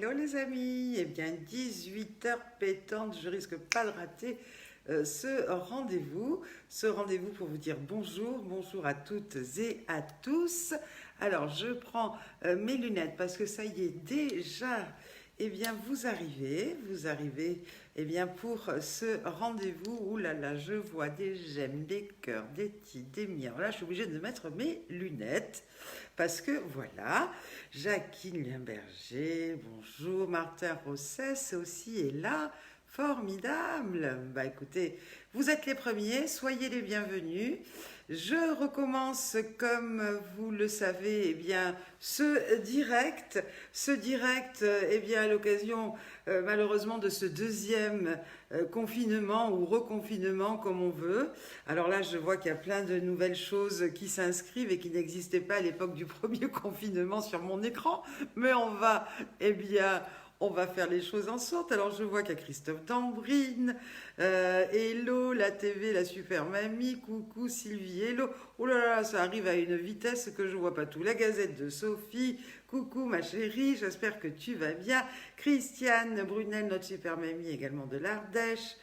Hello les amis, eh bien 18h pétante, je risque pas de rater ce rendez-vous pour vous dire bonjour à toutes et à tous. Alors je prends mes lunettes parce que ça y est déjà, eh bien vous arrivez eh bien pour ce rendez-vous. Ouh là là, je vois des j'aime, des cœurs, des tis, des miens. Là je suis obligée de mettre mes lunettes. Parce que voilà, Jacqueline Limberger, bonjour, Martin Rossès aussi est là, formidable. Bah écoutez, vous êtes les premiers, soyez les bienvenus. Je recommence, comme vous le savez, eh bien, ce direct, eh bien, à l'occasion, malheureusement, de ce deuxième confinement ou reconfinement, comme on veut. Alors là, je vois qu'il y a plein de nouvelles choses qui s'inscrivent et qui n'existaient pas à l'époque du premier confinement sur mon écran, mais eh bien, on va faire les choses en sorte. Alors je vois qu'il y a Christophe Dambrine, hello, la TV, la super mamie, coucou Sylvie, hello. Oh là là, ça arrive à une vitesse que je vois pas tout. La Gazette de Sophie, coucou ma chérie, j'espère que tu vas bien. Christiane Brunel, notre super mamie également de l'Ardèche.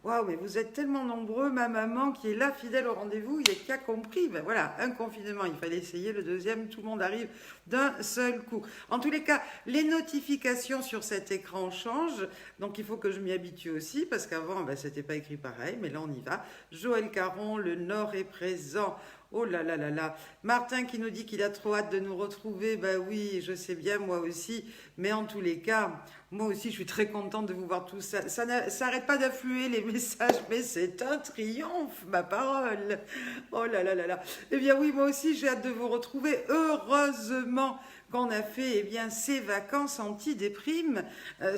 Waouh, mais vous êtes tellement nombreux, ma maman qui est là, fidèle au rendez-vous, et qui a compris. Ben voilà, un confinement, il fallait essayer, le deuxième, tout le monde arrive d'un seul coup. En tous les cas, les notifications sur cet écran changent, donc il faut que je m'y habitue aussi, parce qu'avant, ben, c'était pas écrit pareil, mais là on y va. Joël Caron, le Nord est présent. Oh là là là là. Martin qui nous dit qu'il a trop hâte de nous retrouver. Ben oui, je sais bien, moi aussi. Mais en tous les cas, moi aussi, je suis très contente de vous voir tous. Ça n'arrête pas d'affluer les messages, mais c'est un triomphe, ma parole. Oh là là là là. Eh bien oui, moi aussi, j'ai hâte de vous retrouver. Heureusement qu'on a fait eh bien, ces vacances anti-déprime.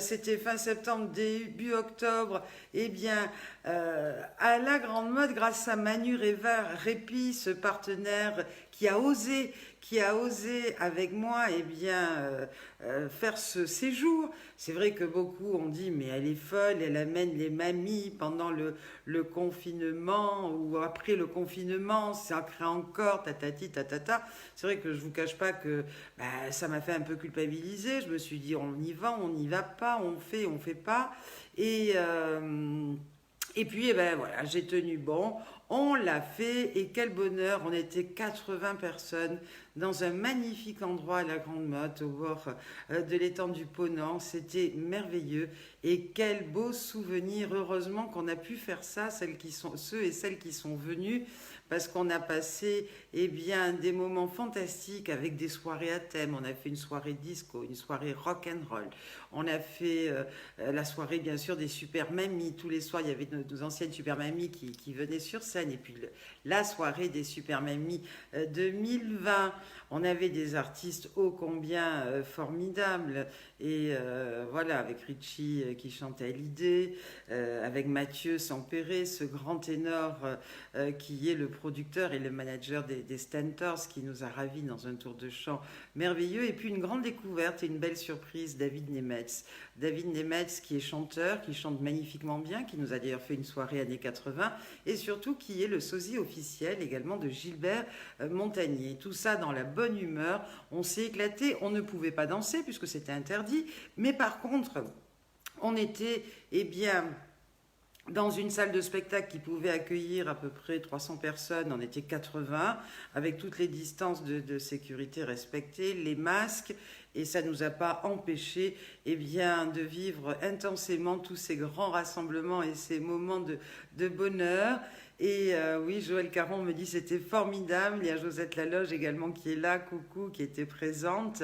C'était fin septembre, début octobre. Eh bien, à la grande mode, grâce à Manu Répi, ce partenaire qui a osé avec moi eh bien, faire ce séjour. C'est vrai que beaucoup ont dit mais elle est folle, elle amène les mamies pendant le confinement ou après le confinement, ça crée encore tatati tatata. C'est vrai que je vous cache pas que bah, ça m'a fait un peu culpabiliser. Je me suis dit on y va, on n'y va pas, on fait pas. Et, euh, et puis, eh ben, voilà, j'ai tenu bon, on l'a fait et quel bonheur, on était 80 personnes dans un magnifique endroit à la Grande Motte, au bord de l'étang du Ponant, c'était merveilleux et quel beau souvenir, heureusement qu'on a pu faire ça, ceux et celles qui sont venus, parce qu'on a passé eh bien, des moments fantastiques avec des soirées à thème, on a fait une soirée disco, une soirée rock and roll, on a fait la soirée bien sûr des super mamies. Tous les soirs, il y avait nos anciennes super mamies qui venaient sur scène. Et puis la soirée des super mamies 2020. On avait des artistes ô combien formidables. Et voilà, avec Richie qui chantait l'idée, avec Mathieu Sampéré, ce grand ténor qui est le producteur et le manager des Stentors, qui nous a ravis dans un tour de chant merveilleux. Et puis une grande découverte et une belle surprise, David Nemetz. David Nemetz qui est chanteur, qui chante magnifiquement bien, qui nous a d'ailleurs fait une soirée années 80, et surtout qui est le sosie officiel également de Gilbert Montagnier. Tout ça dans la bonne humeur, on s'est éclaté, on ne pouvait pas danser puisque c'était interdit, mais par contre, on était, eh bien, dans une salle de spectacle qui pouvait accueillir à peu près 300 personnes, on était 80, avec toutes les distances de sécurité respectées, les masques, et ça ne nous a pas empêché eh bien, de vivre intensément tous ces grands rassemblements et ces moments de bonheur. Et oui, Joël Caron me dit c'était formidable. Il y a Josette Laloge également qui est là, coucou, qui était présente.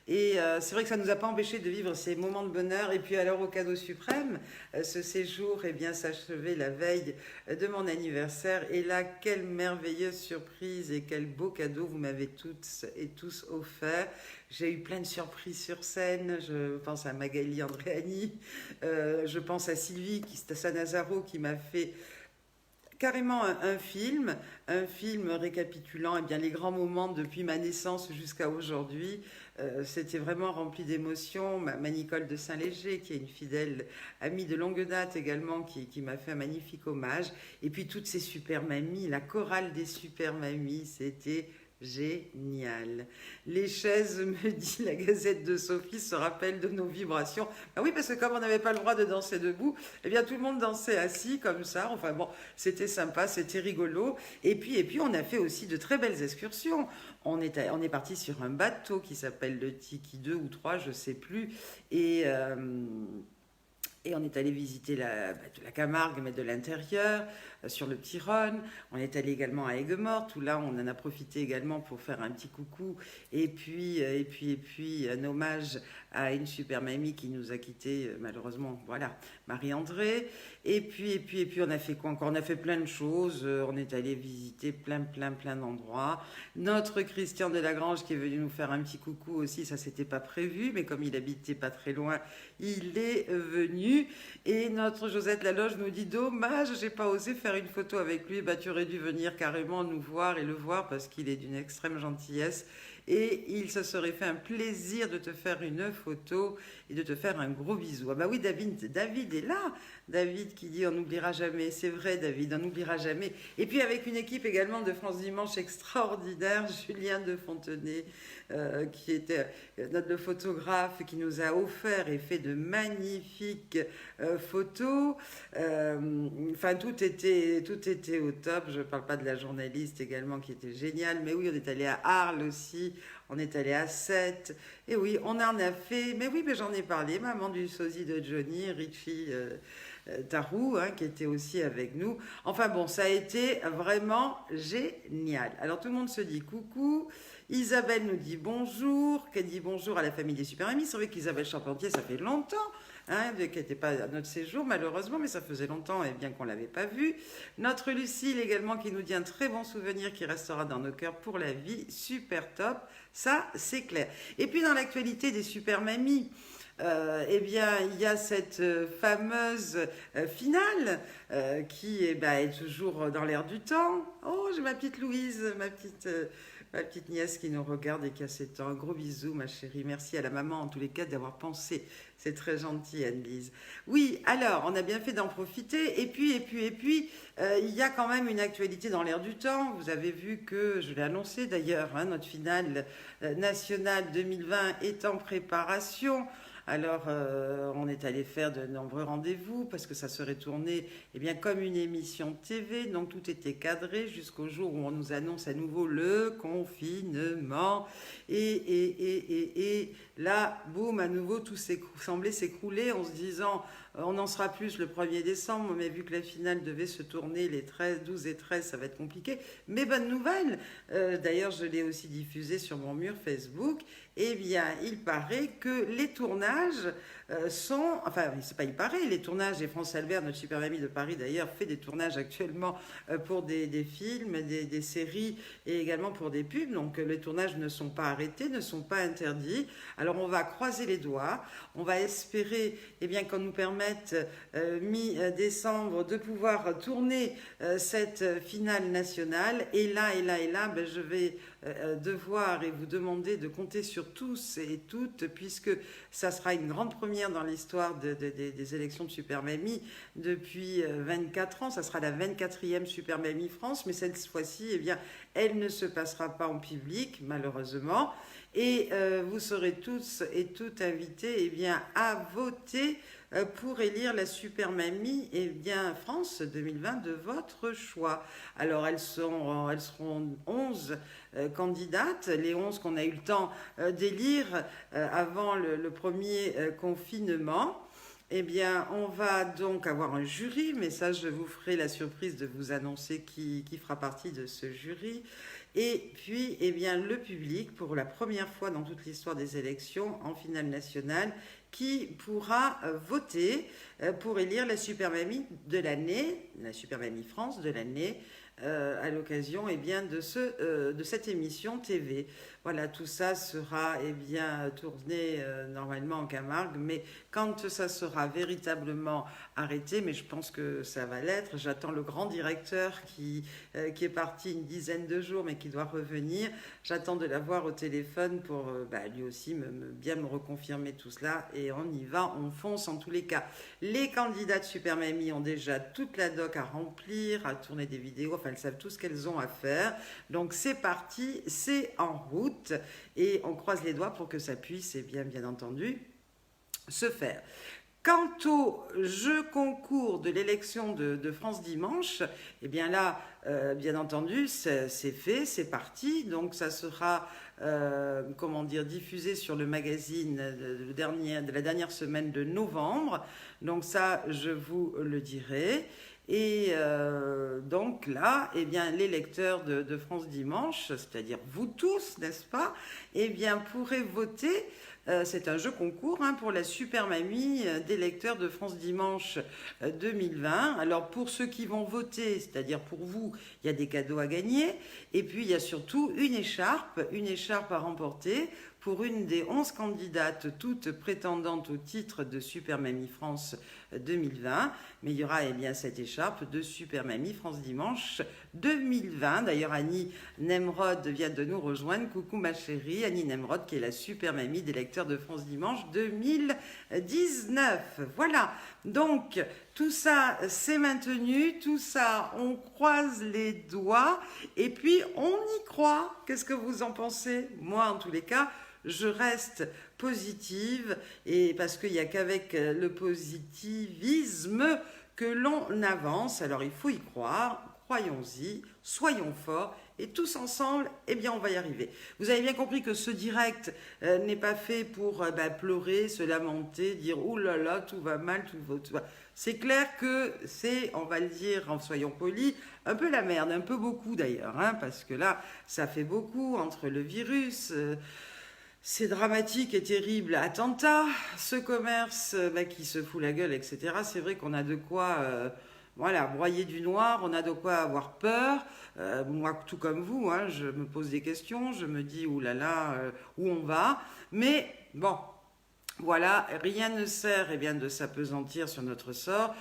Et c'est vrai que ça ne nous a pas empêché de vivre ces moments de bonheur. Et puis alors au cadeau suprême, ce séjour eh bien, s'achevait la veille de mon anniversaire. Et là, quelle merveilleuse surprise et quel beau cadeau vous m'avez toutes et tous offert. J'ai eu plein de surprises sur scène. Je pense à Magali Andréani, je pense à Sylvie Sanazaro qui m'a fait carrément un film récapitulant eh bien, les grands moments depuis ma naissance jusqu'à aujourd'hui. C'était vraiment rempli d'émotions. Ma Nicole de Saint-Léger, qui est une fidèle amie de longue date également, qui m'a fait un magnifique hommage. Et puis toutes ces super mamies, la chorale des super mamies, c'était génial. Les chaises, me dit la Gazette de Sophie, se rappellent de nos vibrations. Ah oui, parce que comme on n'avait pas le droit de danser debout, eh bien tout le monde dansait assis comme ça. Enfin bon, c'était sympa, c'était rigolo. Et puis on a fait aussi de très belles excursions. On est parti sur un bateau qui s'appelle le Tiki 2 ou 3, je sais plus. Et on est allé visiter la Camargue, mais de l'intérieur, sur le petit Rhône. On est allé également à Aigues-Mortes, où là, on en a profité également pour faire un petit coucou. Et puis un hommage à une super mamie qui nous a quittés, malheureusement. Voilà, Marie-André. Et puis, on a fait quoi encore? On a fait plein de choses. On est allé visiter plein d'endroits. Notre Christian de Lagrange qui est venu nous faire un petit coucou aussi, ça s'était pas prévu, mais comme il habitait pas très loin, il est venu. Et notre Josette Laloge nous dit: dommage, j'ai pas osé faire une photo avec lui. Bah, tu aurais dû venir carrément nous voir et le voir parce qu'il est d'une extrême gentillesse. Et il se serait fait un plaisir de te faire une photo et de te faire un gros bisou. Ah bah oui, David est là. David qui dit: on n'oubliera jamais. C'est vrai, David, on n'oubliera jamais. Et puis avec une équipe également de France Dimanche extraordinaire, Julien de Fontenay, qui était notre photographe, qui nous a offert et fait de magnifiques photos. Enfin, tout était au top. Je ne parle pas de la journaliste également qui était géniale, mais oui, on est allé à Arles aussi. On est allé à Sète. Et oui, on en a fait. Mais oui, mais j'en ai parlé. Maman du sosie de Johnny, Richie Tarou, hein, qui était aussi avec nous. Enfin bon, ça a été vraiment génial. Alors tout le monde se dit coucou. Isabelle nous dit bonjour. Qu'elle dit bonjour à la famille des Super Amis. C'est vrai qu'Isabelle Charpentier, ça fait longtemps. Hein, qui n'était pas à notre séjour malheureusement, mais ça faisait longtemps et bien qu'on ne l'avait pas vu. Notre Lucille également qui nous dit un très bon souvenir qui restera dans nos cœurs pour la vie, super top, ça c'est clair. Et puis dans l'actualité des super mamies, eh bien, il y a cette fameuse finale qui est toujours dans l'air du temps. Oh, j'ai ma petite Louise, ma petite nièce qui nous regarde et qui a 7 ans. Un gros bisou, ma chérie. Merci à la maman, en tous les cas, d'avoir pensé. C'est très gentil, Anne-Lise. Oui, alors, on a bien fait d'en profiter. Et puis, il y a quand même une actualité dans l'air du temps. Vous avez vu que, je l'ai annoncé d'ailleurs, hein, notre finale nationale 2020 est en préparation. Alors, on est allé faire de nombreux rendez-vous parce que ça serait tourné comme une émission TV. Donc, tout était cadré jusqu'au jour où on nous annonce à nouveau le confinement. Et là, boum, à nouveau, tout semblait s'écrouler en se disant... On en sera plus le 1er décembre, mais vu que la finale devait se tourner les 12 et 13, ça va être compliqué. Mais bonne nouvelle, d'ailleurs je l'ai aussi diffusé sur mon mur Facebook, eh bien il paraît que les tournages il paraît, les tournages, et France Albert, notre super amie de Paris d'ailleurs, fait des tournages actuellement pour des films, des séries et également pour des pubs, donc les tournages ne sont pas arrêtés, ne sont pas interdits. Alors on va croiser les doigts, on va espérer qu'on nous permette mi-décembre de pouvoir tourner cette finale nationale, et là, je vais devoir et vous demander de compter sur tous et toutes, puisque ça sera une grande première dans l'histoire des élections de Super Mamie depuis 24 ans. Ça sera la 24e Super Mamie France, mais cette fois-ci, elle ne se passera pas en public, malheureusement. Et vous serez tous et toutes invités à voter pour élire la Super Mamie France 2020 de votre choix. Alors elles seront 11 candidates, les 11 qu'on a eu le temps d'élire avant le premier confinement. On va donc avoir un jury, mais ça je vous ferai la surprise de vous annoncer qui fera partie de ce jury. Et puis, le public, pour la première fois dans toute l'histoire des élections en finale nationale, qui pourra voter pour élire la Super Mamie de l'année, la Super Mamie France de l'année, à l'occasion de cette émission TV. Voilà, tout ça sera eh bien tourné normalement en Camargue, mais quand ça sera véritablement arrêté, mais je pense que ça va l'être, j'attends le grand directeur qui est parti une dizaine de jours, mais qui doit revenir. J'attends de l'avoir au téléphone pour lui aussi bien me reconfirmer tout cela, et on y va, on fonce en tous les cas. Les candidats de Super Mamie ont déjà toute la doc à remplir, à tourner des vidéos, enfin elles savent tout ce qu'elles ont à faire. Donc c'est parti, c'est en route, et on croise les doigts pour que ça puisse, eh bien entendu, se faire. Quant au jeu concours de l'élection de France Dimanche, eh bien là, bien entendu, c'est fait, c'est parti. Donc ça sera, diffusé sur le magazine de la dernière semaine de novembre. Donc ça, je vous le dirai. Et donc là, eh bien, les lecteurs de France Dimanche, c'est-à-dire vous tous, n'est-ce pas, eh bien, pourrez voter. C'est un jeu concours pour la Super Mamie des lecteurs de France Dimanche 2020. Alors pour ceux qui vont voter, c'est-à-dire pour vous, il y a des cadeaux à gagner. Et puis il y a surtout une écharpe à remporter pour une des 11 candidates, toutes prétendantes au titre de Super Mamie France 2020. Mais il y aura bien cette écharpe de Super Mamie France Dimanche 2020. D'ailleurs, Annie Nemrod vient de nous rejoindre. Coucou ma chérie, Annie Nemrod, qui est la Super Mamie des lecteurs de France Dimanche 2019. Voilà, donc tout ça c'est maintenu, tout ça on croise les doigts et puis on y croit. Qu'est-ce que vous en pensez? Moi en tous les cas, je reste positive, et parce qu'il n'y a qu'avec le positivisme que l'on avance. Alors il faut y croire, croyons-y, soyons forts, et tous ensemble, eh bien on va y arriver. Vous avez bien compris que ce direct n'est pas fait pour pleurer, se lamenter, dire « Ouh là là, tout va mal, tout va... » C'est clair que c'est, on va le dire en soyons polis, un peu la merde, un peu beaucoup d'ailleurs, parce que là, ça fait beaucoup entre le virus... C'est dramatique et terrible. Attentat, ce commerce qui se fout la gueule, etc. C'est vrai qu'on a de quoi broyer du noir, on a de quoi avoir peur. Moi, tout comme vous, je me pose des questions, je me dis, oulala, où on va. Mais bon, voilà, rien ne sert de s'appesantir sur notre sort.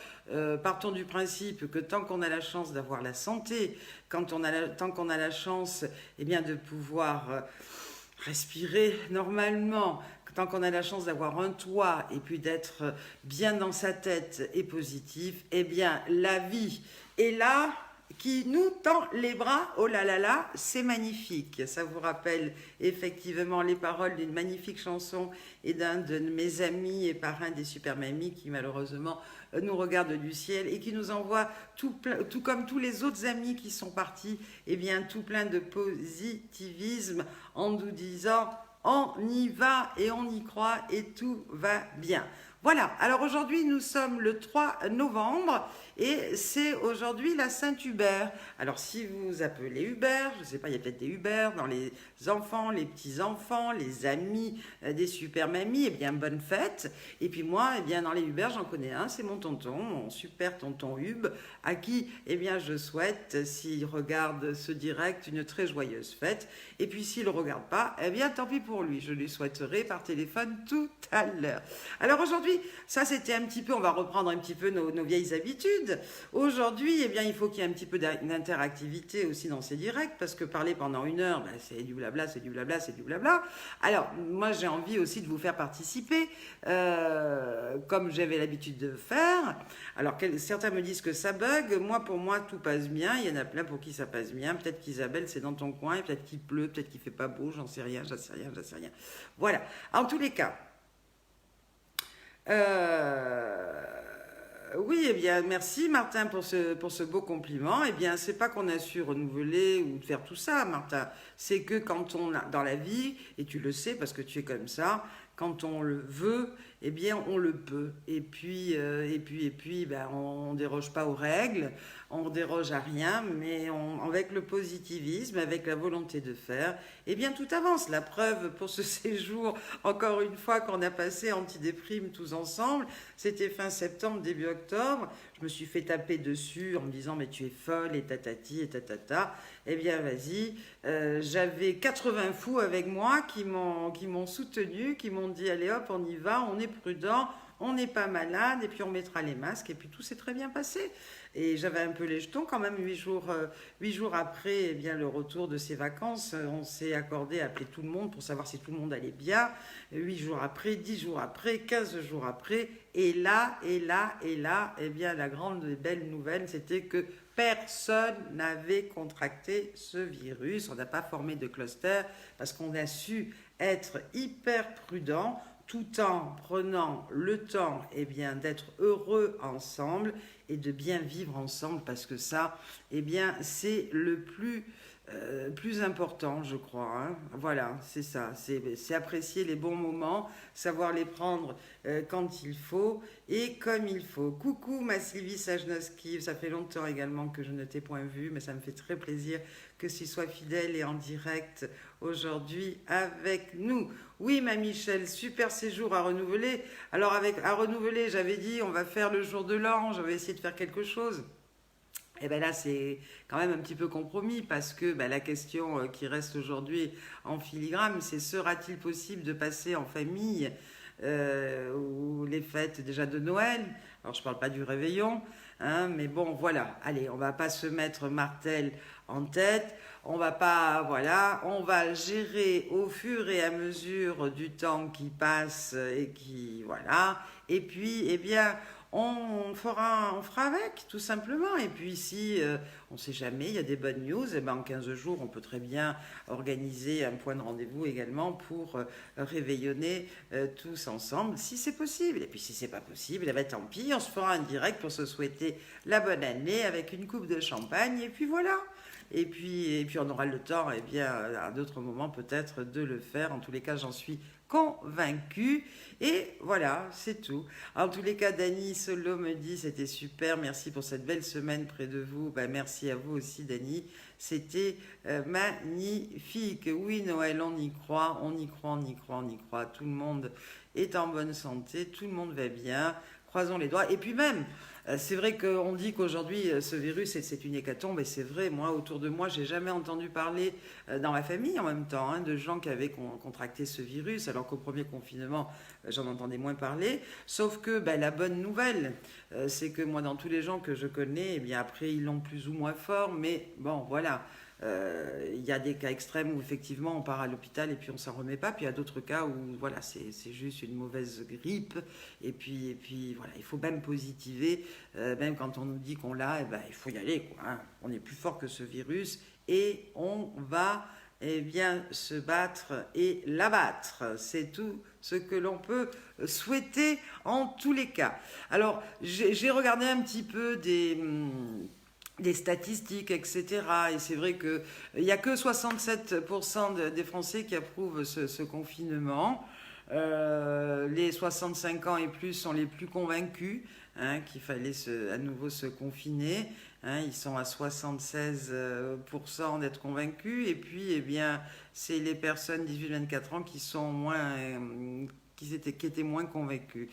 Partons du principe que tant qu'on a la chance d'avoir la santé, tant qu'on a la chance de pouvoir... respirer normalement, tant qu'on a la chance d'avoir un toit et puis d'être bien dans sa tête et positif, eh bien la vie est là qui nous tend les bras. Oh là là là, c'est magnifique. Ça vous rappelle effectivement les paroles d'une magnifique chanson et d'un de mes amis et parrains des Super Mamies qui malheureusement nous regarde du ciel et qui nous envoie tout comme tous les autres amis qui sont partis, tout plein de positivisme en nous disant on y va et on y croit et tout va bien. Voilà, alors aujourd'hui nous sommes le 3 novembre et c'est aujourd'hui la Saint-Hubert. Alors si vous appelez Hubert, je ne sais pas, il y a peut-être des Hubert dans les enfants, les petits-enfants, les amis des Super Mamies, bonne fête. Et puis moi, dans les Hubert, j'en connais un, c'est mon tonton, mon super tonton Hub, à qui je souhaite, s'il regarde ce direct, une très joyeuse fête. Et puis s'il ne regarde pas, tant pis pour lui, je lui souhaiterai par téléphone tout à l'heure. Alors aujourd'hui, ça c'était un petit peu, on va reprendre un petit peu nos vieilles habitudes. Aujourd'hui, il faut qu'il y ait un petit peu d'interactivité aussi dans ces directs, parce que parler pendant une heure, c'est du blabla, c'est du blabla, c'est du blabla. Alors, moi j'ai envie aussi de vous faire participer, comme j'avais l'habitude de faire. Alors, certains me disent que ça bug, pour moi tout passe bien, il y en a plein pour qui ça passe bien. Peut-être qu'Isabelle c'est dans ton coin, peut-être qu'il pleut, peut-être qu'il fait pas beau, j'en sais rien. Voilà, en tous les cas. Oui, merci Martin pour ce beau compliment. C'est pas qu'on a su renouveler ou faire tout ça, Martin. C'est que quand on a dans la vie, et tu le sais parce que tu es comme ça, quand on le veut, on le peut. Et puis, on déroge pas aux règles, on déroge à rien, mais avec le positivisme, avec la volonté de faire, tout avance. La preuve pour ce séjour, encore une fois, qu'on a passé antidéprime tous ensemble, c'était fin septembre, début octobre. je me suis fait taper dessus en me disant mais tu es folle et tatati et tatata. Eh bien vas-y, j'avais 80 fous avec moi qui m'ont soutenu, qui m'ont dit allez hop on y va, on est prudent, on n'est pas malade et puis on mettra les masques et puis tout s'est très bien passé. Et j'avais un peu les jetons quand même, 8 jours après eh bien, le retour de ces vacances, on s'est accordé à appeler tout le monde pour savoir si tout le monde allait bien. 8 jours après, 10 jours après, 15 jours après, et là, eh bien la grande et belle nouvelle, c'était que personne n'avait contracté ce virus. On n'a pas formé de cluster parce qu'on a su être hyper prudent tout en prenant le temps eh bien, d'être heureux ensemble et de bien vivre ensemble parce que ça, eh bien, c'est le plus important, je crois. Hein. Voilà, c'est ça. C'est apprécier les bons moments, savoir les prendre quand il faut et comme il faut. Coucou ma Sylvie Sajnowski, ça fait longtemps également que je ne t'ai point vue, mais ça me fait très plaisir que tu sois fidèle et en direct aujourd'hui avec nous. Oui, ma Michel, super séjour à renouveler. Alors, à renouveler, j'avais dit, on va faire le jour de l'an, j'avais essayé de faire quelque chose. Et bien là, c'est quand même un petit peu compromis parce que la question qui reste aujourd'hui en filigrane, c'est sera-t-il possible de passer en famille ou les fêtes déjà de Noël? Alors, je ne parle pas du réveillon, hein, mais bon, voilà. Allez, on ne va pas se mettre Martel en tête. On va pas, voilà, on va gérer au fur et à mesure du temps qui passe et qui, voilà. Et puis, eh bien, on fera avec, tout simplement. Et puis si on ne sait jamais, il y a des bonnes news, et ben en 15 jours, on peut très bien organiser un point de rendez-vous également pour réveillonner tous ensemble, si c'est possible. Et puis si c'est pas possible, eh ben, tant pis, on se fera un direct pour se souhaiter la bonne année avec une coupe de champagne, et puis voilà. Et puis on aura le temps, eh bien, à d'autres moments peut-être de le faire. En tous les cas, j'en suis convaincue. Et voilà, c'est tout. En tous les cas, Dany Solo me dit c'était super, merci pour cette belle semaine près de vous. Ben, merci à vous aussi, Dany. C'était magnifique. Oui, Noël, on y croit, on y croit, on y croit, on y croit. Tout le monde est en bonne santé, tout le monde va bien. Croisons les doigts. Et puis même, c'est vrai qu'on dit qu'aujourd'hui, ce virus, c'est une hécatombe, et c'est vrai, moi, autour de moi, j'ai jamais entendu parler, dans ma famille en même temps, hein, de gens qui avaient contracté ce virus, alors qu'au premier confinement, j'en entendais moins parler. Sauf que la bonne nouvelle, c'est que moi, dans tous les gens que je connais, eh bien, après, ils l'ont plus ou moins fort, mais bon, voilà. Il y a des cas extrêmes où effectivement on part à l'hôpital et puis on s'en remet pas, puis il y a d'autres cas où voilà, c'est juste une mauvaise grippe et puis voilà, il faut même positiver, même quand on nous dit qu'on l'a, il faut y aller quoi, hein. On est plus fort que ce virus et on va bien se battre et l'abattre, c'est tout ce que l'on peut souhaiter en tous les cas. Alors j'ai regardé un petit peu des statistiques, etc. Et c'est vrai qu'il n'y a que 67% des Français qui approuvent ce confinement. Les 65 ans et plus sont les plus convaincus hein, qu'il fallait à nouveau se confiner. Hein, ils sont à 76% d'être convaincus. Et puis, eh bien, c'est les personnes 18-24 ans qui sont moins... qui étaient moins convaincus.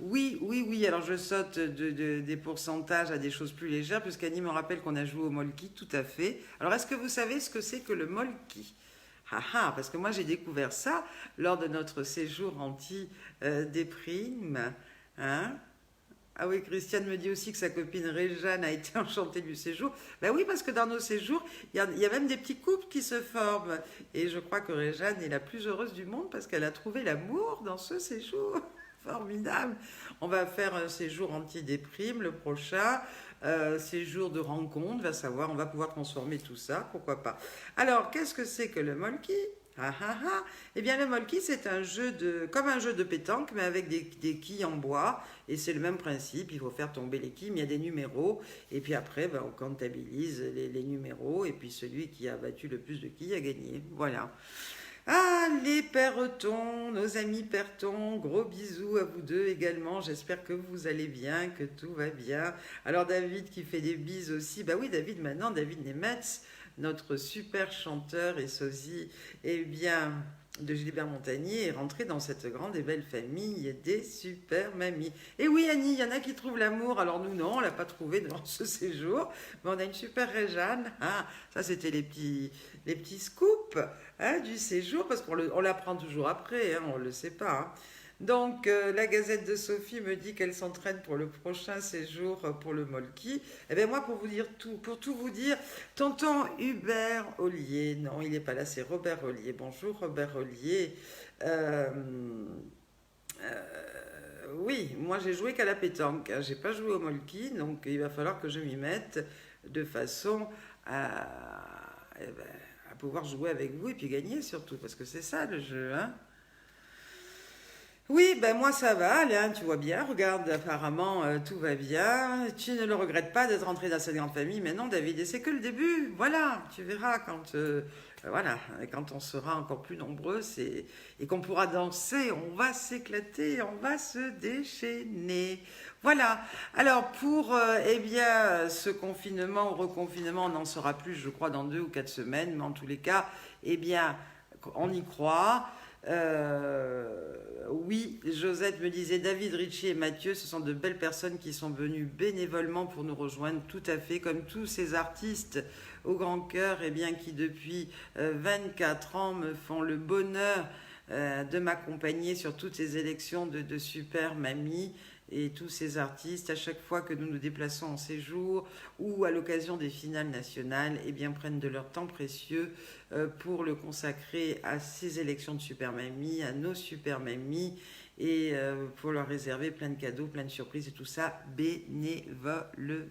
Oui, alors je saute des pourcentages à des choses plus légères, puisqu'Annie me rappelle qu'on a joué au Molki, tout à fait. Alors, est-ce que vous savez ce que c'est que le Molki? Parce que moi j'ai découvert ça lors de notre séjour anti-déprime. Hein. Ah oui, Christiane me dit aussi que sa copine Réjeanne a été enchantée du séjour. Ben oui, parce que dans nos séjours, il y a même des petits couples qui se forment. Et je crois que Réjeanne est la plus heureuse du monde parce qu'elle a trouvé l'amour dans ce séjour. Formidable. On va faire un séjour anti-déprime le prochain. Séjour de rencontre, va savoir, on va pouvoir transformer tout ça, pourquoi pas. Alors, qu'est-ce que c'est que le Molki? Eh bien, le Molki, c'est comme un jeu de pétanque, mais avec des quilles en bois. Et c'est le même principe, il faut faire tomber les quilles, mais il y a des numéros. Et puis après, on comptabilise les numéros. Et puis celui qui a battu le plus de quilles a gagné. Voilà. Allez, Perreton, nos amis Perreton, gros bisous à vous deux également. J'espère que vous allez bien, que tout va bien. Alors, David qui fait des bises aussi. Oui, David maintenant, David Nemetz, notre super chanteur et sosie, eh bien, de Gilbert Montagnier est rentré dans cette grande et belle famille des super mamies. Et oui, Annie, il y en a qui trouvent l'amour. Alors nous, non, on l'a pas trouvé dans ce séjour. Mais on a une super Réjeanne. Ah, ça, c'était les petits scoops hein, du séjour, parce on l'apprend toujours après, hein, on ne le sait pas. Hein. Donc, la Gazette de Sophie me dit qu'elle s'entraîne pour le prochain séjour pour le Molki. Eh bien, moi, pour tout vous dire, tonton Hubert Ollier, non, il n'est pas là, c'est Robert Ollier. Bonjour, Robert Ollier. Euh, oui, moi, j'ai joué qu'à la pétanque. Hein, j'ai pas joué au Molki, donc il va falloir que je m'y mette de façon à, eh ben, à pouvoir jouer avec vous et puis gagner surtout, parce que c'est ça le jeu, hein. Oui, ben moi ça va, Alain, tu vois bien, regarde, apparemment tout va bien. Tu ne le regrettes pas d'être rentré dans cette grande famille, mais non, David, et c'est que le début, voilà, tu verras voilà, quand on sera encore plus nombreux et qu'on pourra danser, on va s'éclater, on va se déchaîner. Voilà, alors pour eh bien, ce confinement ou reconfinement, on n'en saura plus, je crois, dans 2 ou 4 semaines, mais en tous les cas, eh bien, on y croit. Oui, Josette me disait David, Richie et Mathieu, ce sont de belles personnes qui sont venues bénévolement pour nous rejoindre, tout à fait, comme tous ces artistes au grand cœur, et bien qui depuis 24 ans me font le bonheur de m'accompagner sur toutes ces élections de super mamie. Et tous ces artistes, à chaque fois que nous nous déplaçons en séjour ou à l'occasion des finales nationales, eh bien, prennent de leur temps précieux pour le consacrer à ces élections de super mamie, à nos super mamies, et pour leur réserver plein de cadeaux, plein de surprises, et tout ça bénévolement.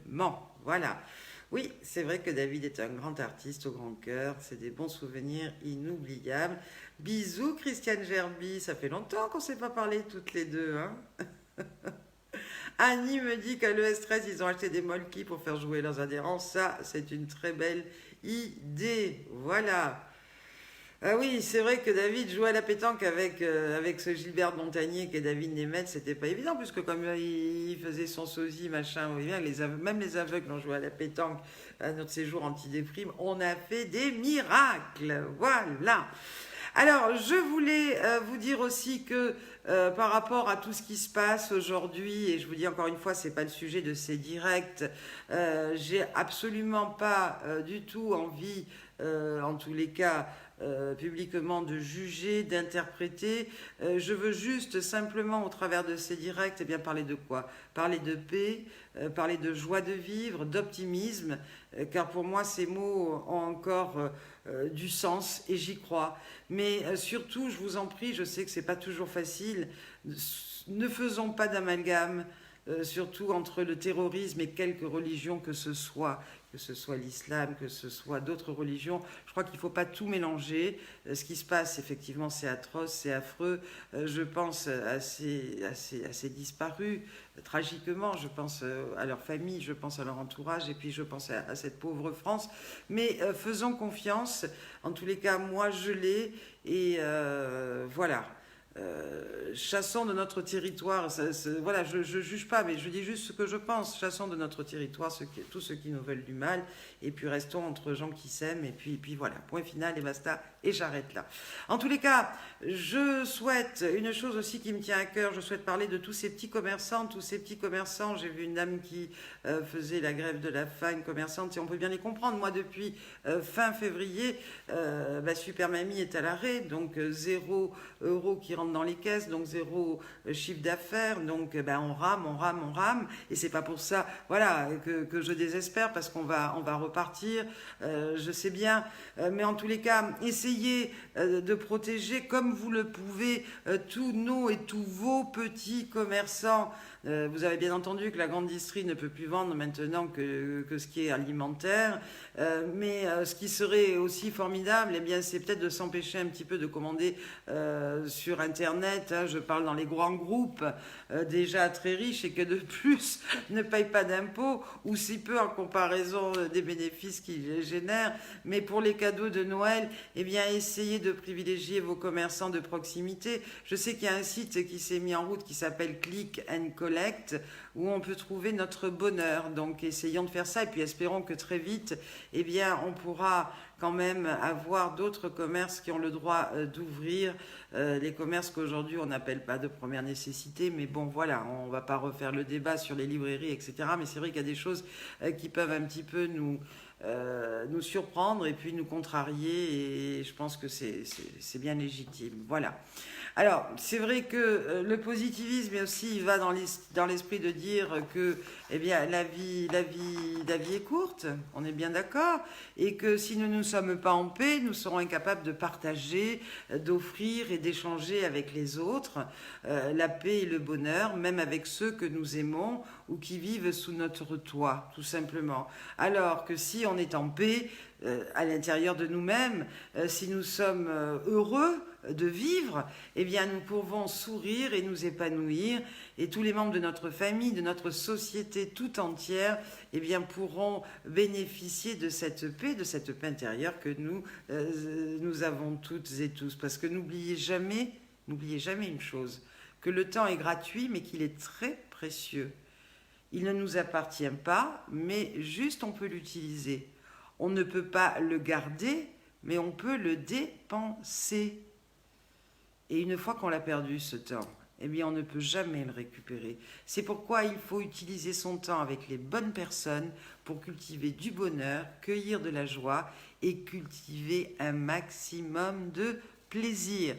Voilà. Oui, c'est vrai que David est un grand artiste au grand cœur, c'est des bons souvenirs inoubliables. Bisous Christiane Gerby, ça fait longtemps qu'on ne s'est pas parlé toutes les deux, hein. Annie me dit qu'à l'ES13, ils ont acheté des molki pour faire jouer leurs adhérents. Ça, c'est une très belle idée. Voilà. Ah oui, c'est vrai que David jouait à la pétanque avec ce Gilbert Montagnier qui est David Nemeth, c'était pas évident, puisque comme il faisait son sosie, machin, oui, bien, même les aveugles ont joué à la pétanque à notre séjour anti-déprime, on a fait des miracles. Voilà. Alors, je voulais vous dire aussi que par rapport à tout ce qui se passe aujourd'hui, et je vous dis encore une fois, c'est pas le sujet de ces directs, j'ai absolument pas du tout envie, en tous les cas, publiquement de juger, d'interpréter. Je veux juste simplement, au travers de ces directs, eh bien, parler de quoi? Parler de paix, parler de joie de vivre, d'optimisme, car pour moi, ces mots ont encore du sens et j'y crois. Mais surtout, je vous en prie, je sais que c'est pas toujours facile, ne faisons pas d'amalgame, surtout entre le terrorisme et quelque religion que ce soit l'islam, que ce soit d'autres religions. Je crois qu'il ne faut pas tout mélanger. Ce qui se passe, effectivement, c'est atroce, c'est affreux. Je pense à ces disparus, tragiquement. Je pense à leur famille, je pense à leur entourage, et puis je pense à cette pauvre France. Mais faisons confiance. En tous les cas, moi, je l'ai. Et voilà. Chassons de notre territoire, voilà, je juge pas, mais je dis juste ce que je pense. Chassons de notre territoire tous ceux qui nous veulent du mal, et puis restons entre gens qui s'aiment, et puis voilà, point final et basta, et j'arrête là. En tous les cas, je souhaite une chose aussi qui me tient à cœur, je souhaite parler de tous ces petits commerçants, j'ai vu une dame qui faisait la grève de la faim, une commerçante, et on peut bien les comprendre. Moi, depuis fin février, Super Mamie est à l'arrêt, donc 0 € qui rentrent dans les caisses, donc 0 chiffre d'affaires, donc on rame, et c'est pas pour ça, voilà, que je désespère, parce qu'on va repartir, je sais bien, mais en tous les cas, essayez de protéger comme vous le pouvez tous nos et tous vos petits commerçants. Vous avez bien entendu que la grande distrie ne peut plus vendre maintenant que ce qui est alimentaire, mais ce qui serait aussi formidable, eh bien, c'est peut-être de s'empêcher un petit peu de commander sur Internet. Hein, je parle dans les grands groupes déjà très riches et que de plus ne payent pas d'impôts, ou si peu en comparaison des bénéfices qu'ils génèrent. Mais pour les cadeaux de Noël, eh bien, essayez de privilégier vos commerçants de proximité. Je sais qu'il y a un site qui s'est mis en route qui s'appelle Click and Collect, où on peut trouver notre bonheur. Donc essayons de faire ça, et puis espérons que très vite, eh bien, on pourra quand même avoir d'autres commerces qui ont le droit d'ouvrir, les commerces qu'aujourd'hui on n'appelle pas de première nécessité, mais bon voilà, on va pas refaire le débat sur les librairies, etc. Mais c'est vrai qu'il y a des choses qui peuvent un petit peu nous surprendre et puis nous contrarier, et je pense que c'est bien légitime. Voilà. Alors, c'est vrai que le positivisme aussi il va dans l'esprit de dire que eh bien, la vie est courte, on est bien d'accord, et que si nous ne sommes pas en paix, nous serons incapables de partager, d'offrir et d'échanger avec les autres la paix et le bonheur, même avec ceux que nous aimons ou qui vivent sous notre toit, tout simplement. Alors que si on est en paix à l'intérieur de nous-mêmes, si nous sommes heureux de vivre, eh bien nous pouvons sourire et nous épanouir, et tous les membres de notre famille, de notre société tout entière, eh bien pourront bénéficier de cette paix intérieure que nous avons toutes et tous. Parce que n'oubliez jamais une chose, que le temps est gratuit, mais qu'il est très précieux. Il ne nous appartient pas, mais juste on peut l'utiliser. On ne peut pas le garder, mais on peut le dépenser. Et une fois qu'on l'a perdu, ce temps, eh bien, on ne peut jamais le récupérer. C'est pourquoi il faut utiliser son temps avec les bonnes personnes pour cultiver du bonheur, cueillir de la joie et cultiver un maximum de plaisir.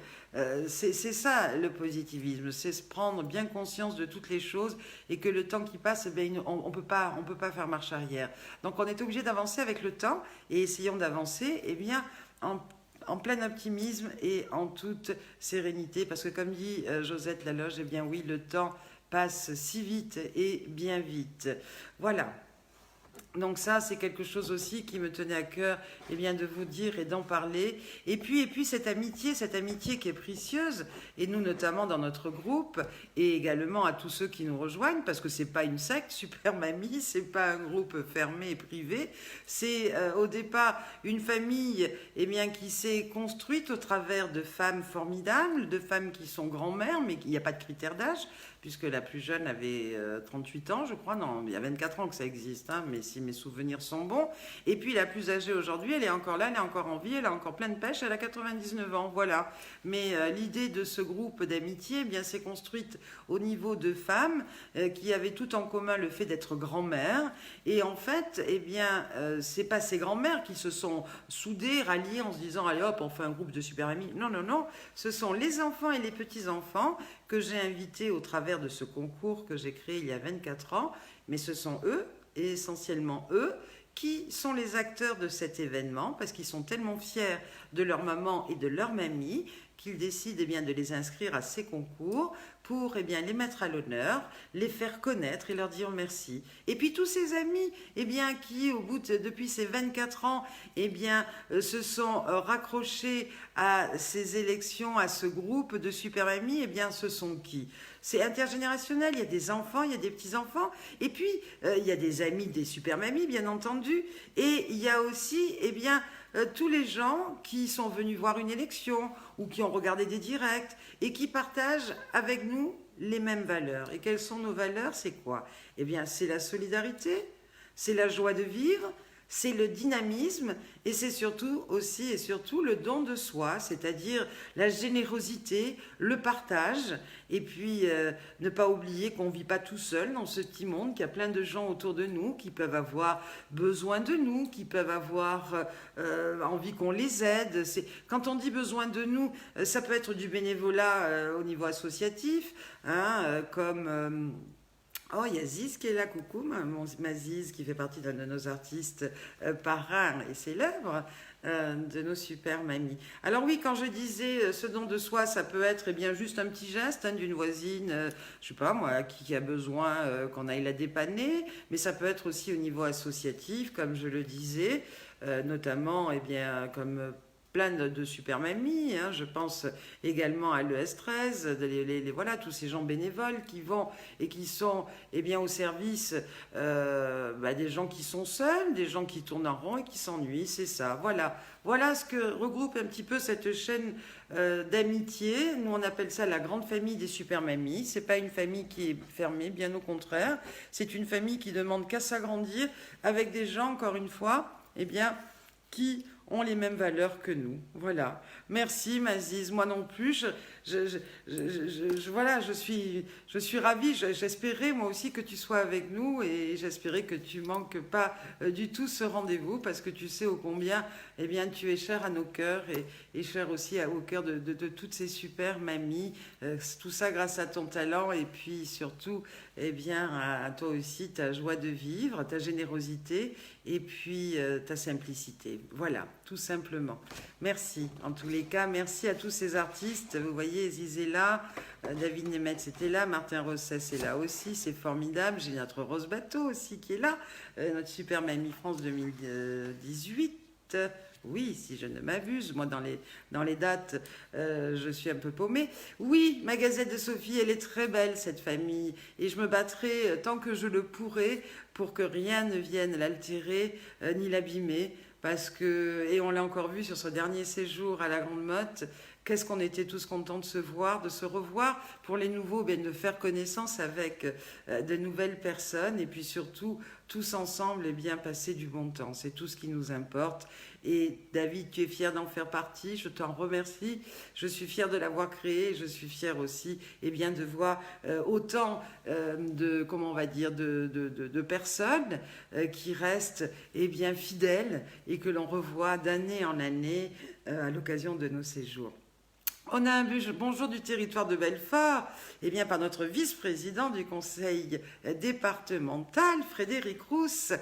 C'est ça le positivisme, c'est se prendre bien conscience de toutes les choses et que le temps qui passe, on peut pas faire marche arrière. Donc on est obligé d'avancer avec le temps et essayons d'avancer en plein optimisme et en toute sérénité, parce que comme dit Josette Laloge, eh bien oui, le temps passe si vite et bien vite. Voilà. Donc ça, c'est quelque chose aussi qui me tenait à cœur de vous dire et d'en parler. Et puis cette amitié qui est précieuse, et nous notamment dans notre groupe, et également à tous ceux qui nous rejoignent, parce que c'est pas une secte, Super Mamie, c'est pas un groupe fermé et privé, c'est au départ une famille qui s'est construite au travers de femmes formidables, de femmes qui sont grand-mères, mais il n'y a pas de critère d'âge, puisque la plus jeune avait 38 ans, je crois, non, il y a 24 ans que ça existe, hein, mais si mes souvenirs sont bons. Et puis la plus âgée aujourd'hui, elle est encore là, elle est encore en vie, elle a encore plein de pêche, elle a 99 ans, voilà. Mais l'idée de ce groupe d'amitié, s'est construite au niveau de femmes qui avaient tout en commun le fait d'être grand-mères. Et en fait, c'est pas ces grand-mères qui se sont soudées, ralliées en se disant, allez hop, on fait un groupe de super amis. Non, non, non, ce sont les enfants et les petits-enfants que j'ai invités au travers de ce concours que j'ai créé il y a 24 ans, mais ce sont eux, et essentiellement eux, qui sont les acteurs de cet événement, parce qu'ils sont tellement fiers de leur maman et de leur mamie qu'ils décident de les inscrire à ces concours pour les mettre à l'honneur, les faire connaître et leur dire merci. Et puis tous ces amis qui, depuis ces 24 ans, se sont raccrochés à ces élections, à ce groupe de super amis, ce sont qui ? C'est intergénérationnel, il y a des enfants, il y a des petits-enfants, et puis il y a des amis des super mamies, bien entendu, et il y a aussi, tous les gens qui sont venus voir une élection ou qui ont regardé des directs et qui partagent avec nous les mêmes valeurs. Et quelles sont nos valeurs ? C'est quoi ? C'est la solidarité, c'est la joie de vivre, c'est le dynamisme et c'est surtout aussi et surtout le don de soi, c'est-à-dire la générosité, le partage et puis ne pas oublier qu'on ne vit pas tout seul dans ce petit monde, qu'il y a plein de gens autour de nous qui peuvent avoir besoin de nous, qui peuvent avoir envie qu'on les aide. Quand on dit besoin de nous, ça peut être du bénévolat au niveau associatif, comme... Oh, il y a Ziz qui est là, coucou, ma Ziz qui fait partie d'un de nos artistes parrains et célèbres de nos super mamies. Alors oui, quand je disais ce don de soi, ça peut être juste un petit geste d'une voisine, je sais pas moi, qui a besoin qu'on aille la dépanner, mais ça peut être aussi au niveau associatif, comme je le disais, notamment comme plein de super mamies, je pense également à l'ES13, voilà, tous ces gens bénévoles qui vont et qui sont au service des gens qui sont seuls, des gens qui tournent en rond et qui s'ennuient, c'est ça, voilà ce que regroupe un petit peu cette chaîne d'amitié. Nous on appelle ça la grande famille des super mamies. C'est pas une famille qui est fermée, bien au contraire, c'est une famille qui demande qu'à s'agrandir avec des gens, encore une fois, qui ont les mêmes valeurs que nous. Voilà. Merci Maziz, moi non plus. Voilà, je suis ravie. J'espérais moi aussi que tu sois avec nous et j'espérais que tu manques pas du tout ce rendez-vous parce que tu sais ô combien eh bien, tu es cher à nos cœurs et cher aussi au cœur de toutes ces super mamies. Tout ça grâce à ton talent et puis surtout eh bien, à toi aussi ta joie de vivre, ta générosité et puis ta simplicité. Voilà, tout simplement. Merci en tous les cas. Merci à tous ces artistes. Vous voyez, Ziz est là, David Nemetz était là, Martin Rossès est là aussi, c'est formidable. J'ai notre Rose Bateau aussi qui est là, notre super Mamie France 2018. Oui, si je ne m'abuse, moi dans les dates, je suis un peu paumée. Oui, ma Gazette de Sophie, elle est très belle cette famille et je me battrai tant que je le pourrai pour que rien ne vienne l'altérer ni l'abîmer. Parce que, et on l'a encore vu sur ce dernier séjour à la Grande Motte, qu'est-ce qu'on était tous contents de se voir, de se revoir. Pour les nouveaux, bien, de faire connaissance avec de nouvelles personnes et puis surtout, tous ensemble, eh bien, passer du bon temps. C'est tout ce qui nous importe. Et David, tu es fier d'en faire partie, je t'en remercie. Je suis fière de l'avoir créé, je suis fière aussi eh bien, de voir autant de, comment on va dire, de personnes qui restent eh bien, fidèles et que l'on revoit d'année en année à l'occasion de nos séjours. On a un bonjour du territoire de Belfort, eh bien par notre vice-président du conseil départemental, Frédéric Rousse.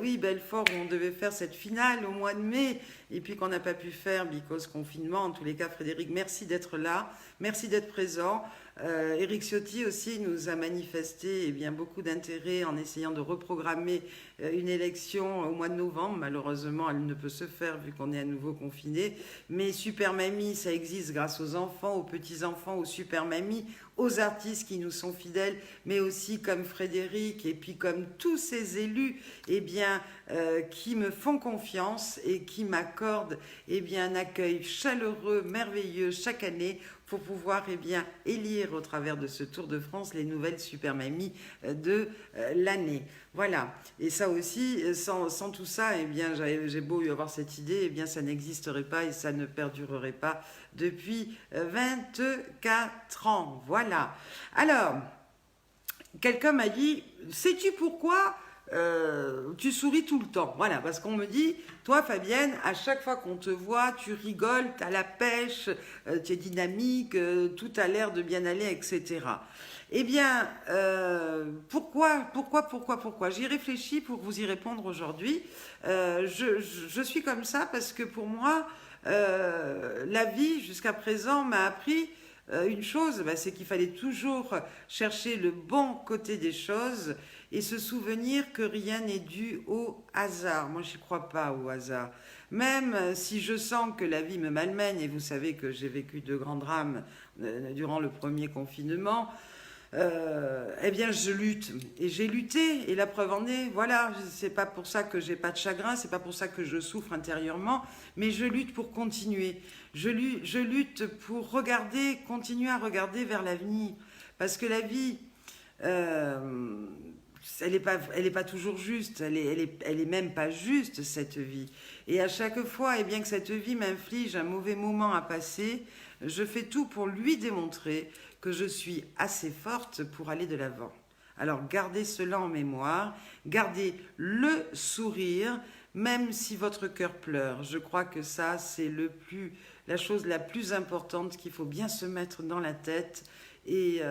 Oui, Belfort, où on devait faire cette finale au mois de mai, et puis qu'on n'a pas pu faire, because confinement. En tous les cas, Frédéric, merci d'être là, merci d'être présent. Éric Ciotti aussi nous a manifesté eh bien, beaucoup d'intérêt en essayant de reprogrammer une élection au mois de novembre. Malheureusement, elle ne peut se faire vu qu'on est à nouveau confiné. Mais Super Mamie, ça existe grâce aux enfants, aux petits-enfants, aux Super Mamies, aux artistes qui nous sont fidèles, mais aussi comme Frédéric et puis comme tous ces élus eh bien, qui me font confiance et qui m'accordent eh bien, un accueil chaleureux, merveilleux chaque année pour pouvoir eh bien, élire au travers de ce Tour de France les nouvelles Super Mamies de l'année. Voilà. Et ça aussi, sans tout ça, eh bien, j'ai beau y avoir cette idée, eh bien, ça n'existerait pas et ça ne perdurerait pas depuis 24 ans. Voilà. Alors, quelqu'un m'a dit, sais-tu pourquoi tu souris tout le temps? Voilà, parce qu'on me dit, toi Fabienne, à chaque fois qu'on te voit, tu rigoles, tu as la pêche, tu es dynamique, tout a l'air de bien aller, etc. Eh bien, pourquoi j'y réfléchis pour vous y répondre aujourd'hui. Je suis comme ça parce que pour moi, la vie jusqu'à présent m'a appris une chose, c'est qu'il fallait toujours chercher le bon côté des choses et se souvenir que rien n'est dû au hasard. Moi, je n'y crois pas au hasard. Même si je sens que la vie me malmène, et vous savez que j'ai vécu de grands drames durant le premier confinement, eh bien je lutte et j'ai lutté et la preuve en est, voilà, c'est pas pour ça que j'ai pas de chagrin, c'est pas pour ça que je souffre intérieurement, mais je lutte pour continuer, je lutte pour regarder, continuer à regarder vers l'avenir, parce que la vie elle est pas toujours juste, elle est même pas juste cette vie, et à chaque fois, eh bien que cette vie m'inflige un mauvais moment à passer, je fais tout pour lui démontrer que je suis assez forte pour aller de l'avant. Alors gardez cela en mémoire, gardez le sourire, même si votre cœur pleure. Je crois que ça, c'est la chose la plus importante qu'il faut bien se mettre dans la tête et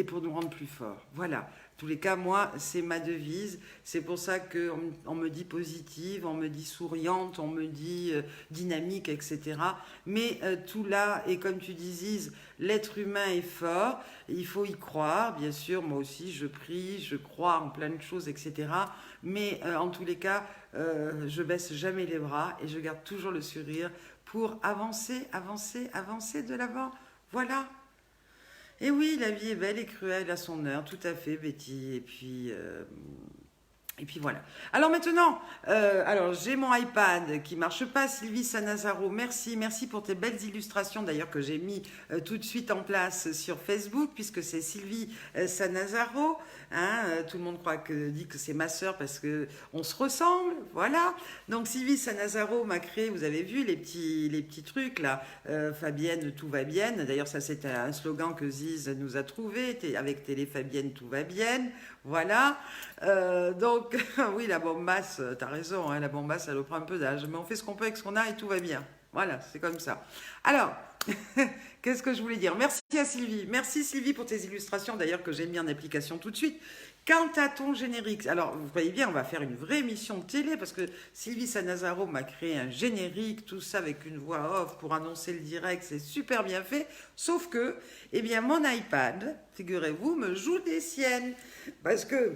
pour nous rendre plus forts. Voilà. En tous les cas, moi, c'est ma devise. C'est pour ça qu'on me dit positive, on me dit souriante, on me dit dynamique, etc. Mais tout là, et comme tu dis, Ziz, l'être humain est fort. Il faut y croire, bien sûr. Moi aussi, je prie, je crois en plein de choses, etc. Mais en tous les cas, je baisse jamais les bras et je garde toujours le sourire pour avancer, avancer, avancer de l'avant. Voilà. Et oui, la vie est belle et cruelle à son heure, tout à fait, Betty. Et puis, Et puis voilà. Alors maintenant, alors j'ai mon iPad qui marche pas. Sylvie Sanazaro, merci, merci pour tes belles illustrations d'ailleurs que j'ai mis tout de suite en place sur Facebook puisque c'est Sylvie Sanazaro. Hein, tout le monde dit que c'est ma sœur parce que on se ressemble, voilà. Donc Sylvie Sanazaro m'a créé, vous avez vu les petits trucs là. Fabienne, tout va bien. D'ailleurs ça c'était un slogan que Ziz nous a trouvé avec Télé Fabienne, tout va bien. Voilà. Donc, oui, la bombasse, t'as raison, hein, la bombasse, elle prend un peu d'âge. Mais on fait ce qu'on peut avec ce qu'on a et tout va bien. Voilà, c'est comme ça. Alors, qu'est-ce que je voulais dire? Merci à Sylvie. Merci Sylvie pour tes illustrations, d'ailleurs, que j'ai mis en application tout de suite. Quant à ton générique, alors vous voyez bien, on va faire une vraie émission de télé parce que Sylvie Sanazaro m'a créé un générique, tout ça avec une voix off pour annoncer le direct, c'est super bien fait. Sauf que, eh bien, mon iPad, figurez-vous, me joue des siennes parce que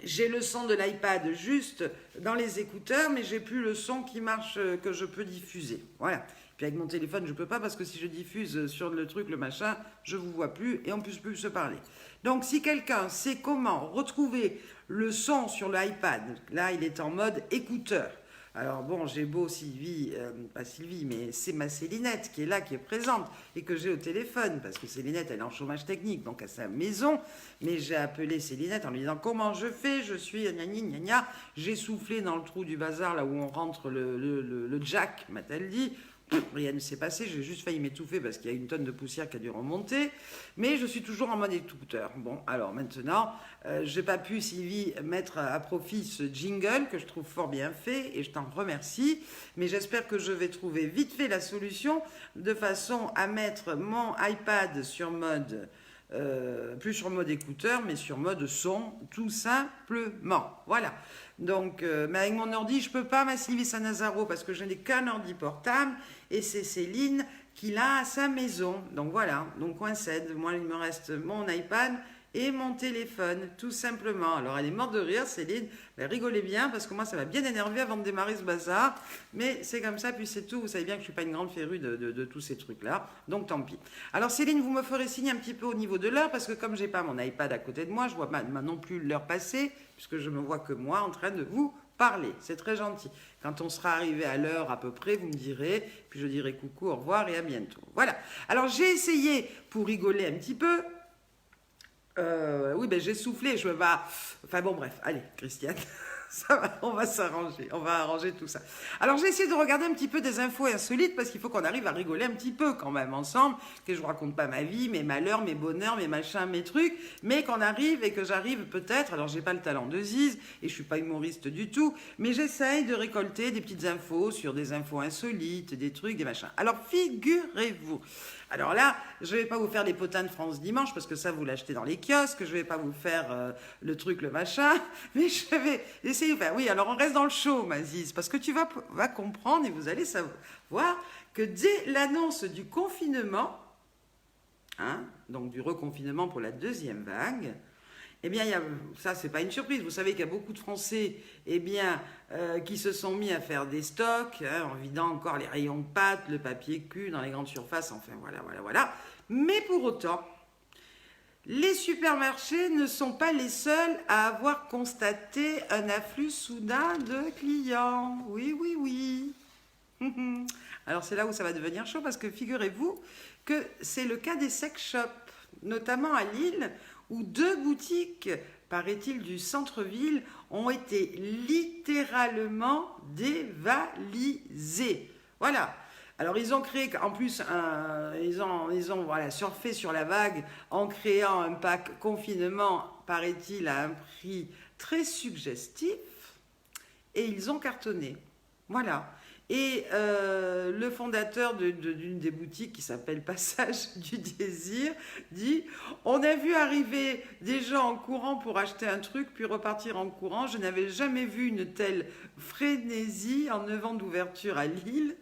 j'ai le son de l'iPad juste dans les écouteurs, mais j'ai plus le son qui marche, que je peux diffuser. Voilà. Puis avec mon téléphone, je peux pas parce que si je diffuse sur le truc, le machin, je vous vois plus et on ne peut plus se parler. Donc si quelqu'un sait comment retrouver le son sur l'iPad, là il est en mode écouteur. Alors bon, j'ai beau Sylvie, pas Sylvie, mais c'est ma Célinette qui est là, qui est présente et que j'ai au téléphone, parce que Célinette, elle est en chômage technique, donc à sa maison, mais j'ai appelé Célinette en lui disant comment je fais, je suis gna gna gna, j'ai soufflé dans le trou du bazar, là où on rentre le jack, m'a-t-elle dit. Rien ne s'est passé, j'ai juste failli m'étouffer parce qu'il y a une tonne de poussière qui a dû remonter, mais je suis toujours en mode écouteur. Bon, alors maintenant, j'ai pas pu, Sylvie, mettre à profit ce jingle que je trouve fort bien fait et je t'en remercie, mais j'espère que je vais trouver vite fait la solution de façon à mettre mon iPad sur mode, plus sur mode écouteur, mais sur mode son, tout simplement. Voilà. Donc, mais avec mon ordi, je peux pas, ma Sylvie Sanazaro, parce que je n'ai qu'un ordi portable, et c'est Céline qui l'a à sa maison. Donc voilà, donc coincède. Moi, il me reste mon iPad et mon téléphone, tout simplement. Alors, elle est morte de rire, Céline. Elle rigolait bien, parce que moi, ça m'a bien énervé avant de démarrer ce bazar. Mais c'est comme ça, puis c'est tout. Vous savez bien que je ne suis pas une grande férue de tous ces trucs-là. Donc, tant pis. Alors, Céline, vous me ferez signe un petit peu au niveau de l'heure, parce que comme j'ai pas mon iPad à côté de moi, je vois pas non plus l'heure passer, puisque je me vois que moi en train de vous parler. C'est très gentil. Quand on sera arrivé à l'heure à peu près, vous me direz, puis je dirai coucou, au revoir et à bientôt. Voilà. Alors, j'ai essayé, pour rigoler un petit peu, oui, ben j'ai soufflé, je vais... Enfin bon, bref, allez, Christiane, ça va, on va s'arranger, on va arranger tout ça. Alors j'ai essayé de regarder un petit peu des infos insolites parce qu'il faut qu'on arrive à rigoler un petit peu quand même ensemble, que je ne raconte pas ma vie, mes malheurs, mes bonheurs, mes machins, mes trucs, mais qu'on arrive et que j'arrive peut-être, alors j'ai pas le talent de Ziz et je suis pas humoriste du tout, mais j'essaye de récolter des petites infos sur des infos insolites, des trucs, des machins. Alors figurez-vous, alors là, je ne vais pas vous faire les potins de France Dimanche, parce que ça, vous l'achetez dans les kiosques. Je ne vais pas vous faire le truc, le machin. Mais je vais essayer de faire. Oui, alors on reste dans le show, Maziz, parce que tu vas comprendre et vous allez savoir que dès l'annonce du confinement, hein, donc du reconfinement pour la deuxième vague, eh bien, ça, c'est pas une surprise. Vous savez qu'il y a beaucoup de Français qui se sont mis à faire des stocks, hein, en vidant encore les rayons de pâtes, le papier cul dans les grandes surfaces, enfin, voilà. Mais pour autant, les supermarchés ne sont pas les seuls à avoir constaté un afflux soudain de clients. Oui. Alors, c'est là où ça va devenir chaud, parce que figurez-vous que c'est le cas des sex shops, notamment à Lille, où 2 boutiques, paraît-il, du centre-ville ont été littéralement dévalisées. Voilà. Alors ils ont créé, en plus, ils ont voilà, surfé sur la vague en créant un pack confinement, paraît-il, à un prix très suggestif, et ils ont cartonné. Voilà. Et le fondateur d'une des boutiques qui s'appelle Passage du Désir dit « On a vu arriver des gens en courant pour acheter un truc, puis repartir en courant. Je n'avais jamais vu une telle frénésie en 9 ans d'ouverture à Lille. »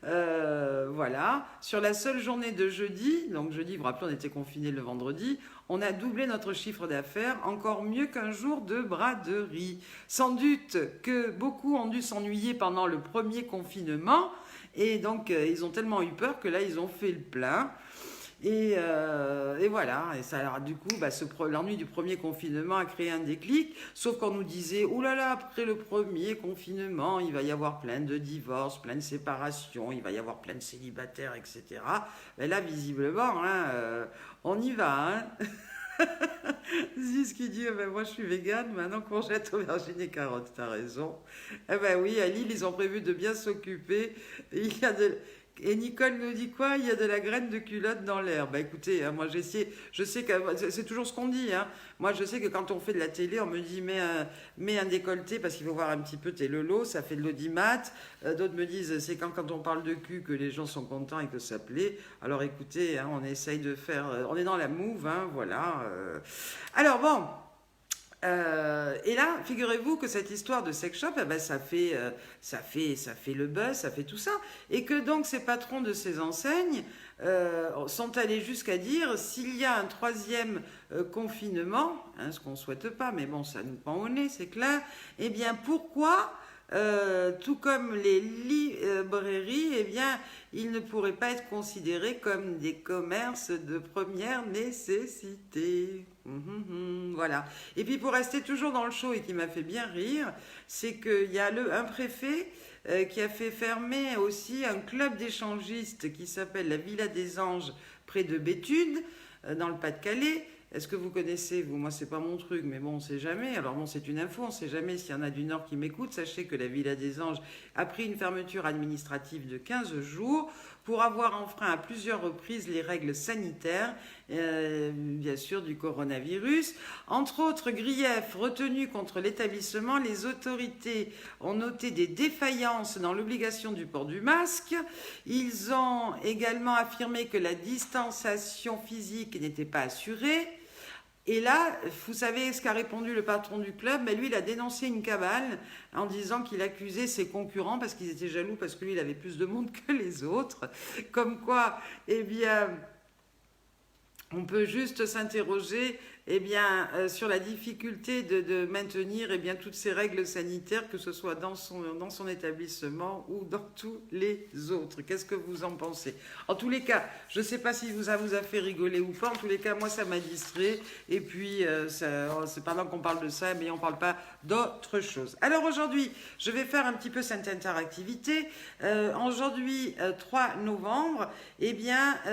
Voilà. Sur la seule journée de jeudi, donc jeudi, vous vous rappelez, on était confinés le vendredi, on a doublé notre chiffre d'affaires, encore mieux qu'un jour de braderie. Sans doute que beaucoup ont dû s'ennuyer pendant le premier confinement, et donc ils ont tellement eu peur que là, ils ont fait le plein. Et voilà, et ça, alors, du coup, bah, l'ennui du premier confinement a créé un déclic, sauf qu'on nous disait, oh là là, après le premier confinement, il va y avoir plein de divorces, plein de séparations, il va y avoir plein de célibataires, etc. Mais là, visiblement, hein, on y va. Hein. Ziz qui dit, eh ben, moi je suis végane, maintenant courgettes, aubergines et carottes, t'as raison. Eh ben oui, à Lille, ils ont prévu de bien s'occuper. Il y a de... Et Nicole nous dit quoi? Il y a de la graine de culotte dans l'air. Bah écoutez, hein, moi j'ai essayé, je sais que c'est toujours ce qu'on dit. Hein. Moi je sais que quand on fait de la télé, on me dit mets un décolleté parce qu'il faut voir un petit peu tes lelos, ça fait de l'audimat. D'autres me disent c'est quand on parle de cul que les gens sont contents et que ça plaît. Alors écoutez, hein, on essaye de faire, on est dans la move, hein, voilà. Alors bon. Et là, figurez-vous que cette histoire de sex shop, eh ben, ça fait le buzz, ça fait tout ça. Et que donc ces patrons de ces enseignes sont allés jusqu'à dire s'il y a un troisième confinement, hein, ce qu'on ne souhaite pas, mais bon, ça nous pend au nez, c'est clair, eh bien pourquoi tout comme les librairies, eh bien, ils ne pourraient pas être considérés comme des commerces de première nécessité. Voilà. Et puis pour rester toujours dans le show et qui m'a fait bien rire, c'est qu'il y a un préfet qui a fait fermer aussi un club d'échangistes qui s'appelle la Villa des Anges près de Béthune, dans le Pas-de-Calais. Est-ce que vous connaissez, vous? Moi, c'est pas mon truc, mais bon, on sait jamais. Alors bon, c'est une info, on sait jamais s'il y en a du Nord qui m'écoutent. Sachez que la Villa des Anges a pris une fermeture administrative de 15 jours pour avoir enfreint à plusieurs reprises les règles sanitaires, bien sûr, du coronavirus. Entre autres griefs retenus contre l'établissement, les autorités ont noté des défaillances dans l'obligation du port du masque. Ils ont également affirmé que la distanciation physique n'était pas assurée. Et là, vous savez ce qu'a répondu le patron du club? Ben lui, il a dénoncé une cabale en disant qu'il accusait ses concurrents parce qu'ils étaient jaloux parce que lui, il avait plus de monde que les autres. Comme quoi, eh bien, on peut juste s'interroger sur la difficulté de maintenir toutes ces règles sanitaires, que ce soit dans son établissement ou dans tous les autres. Qu'est-ce que vous en pensez? En tous les cas, je ne sais pas si ça vous a fait rigoler ou pas. En tous les cas, moi, ça m'a distrait. Et puis, c'est pendant qu'on parle de ça, mais on ne parle pas d'autre chose. Alors aujourd'hui, je vais faire un petit peu cette interactivité. Aujourd'hui, 3 novembre,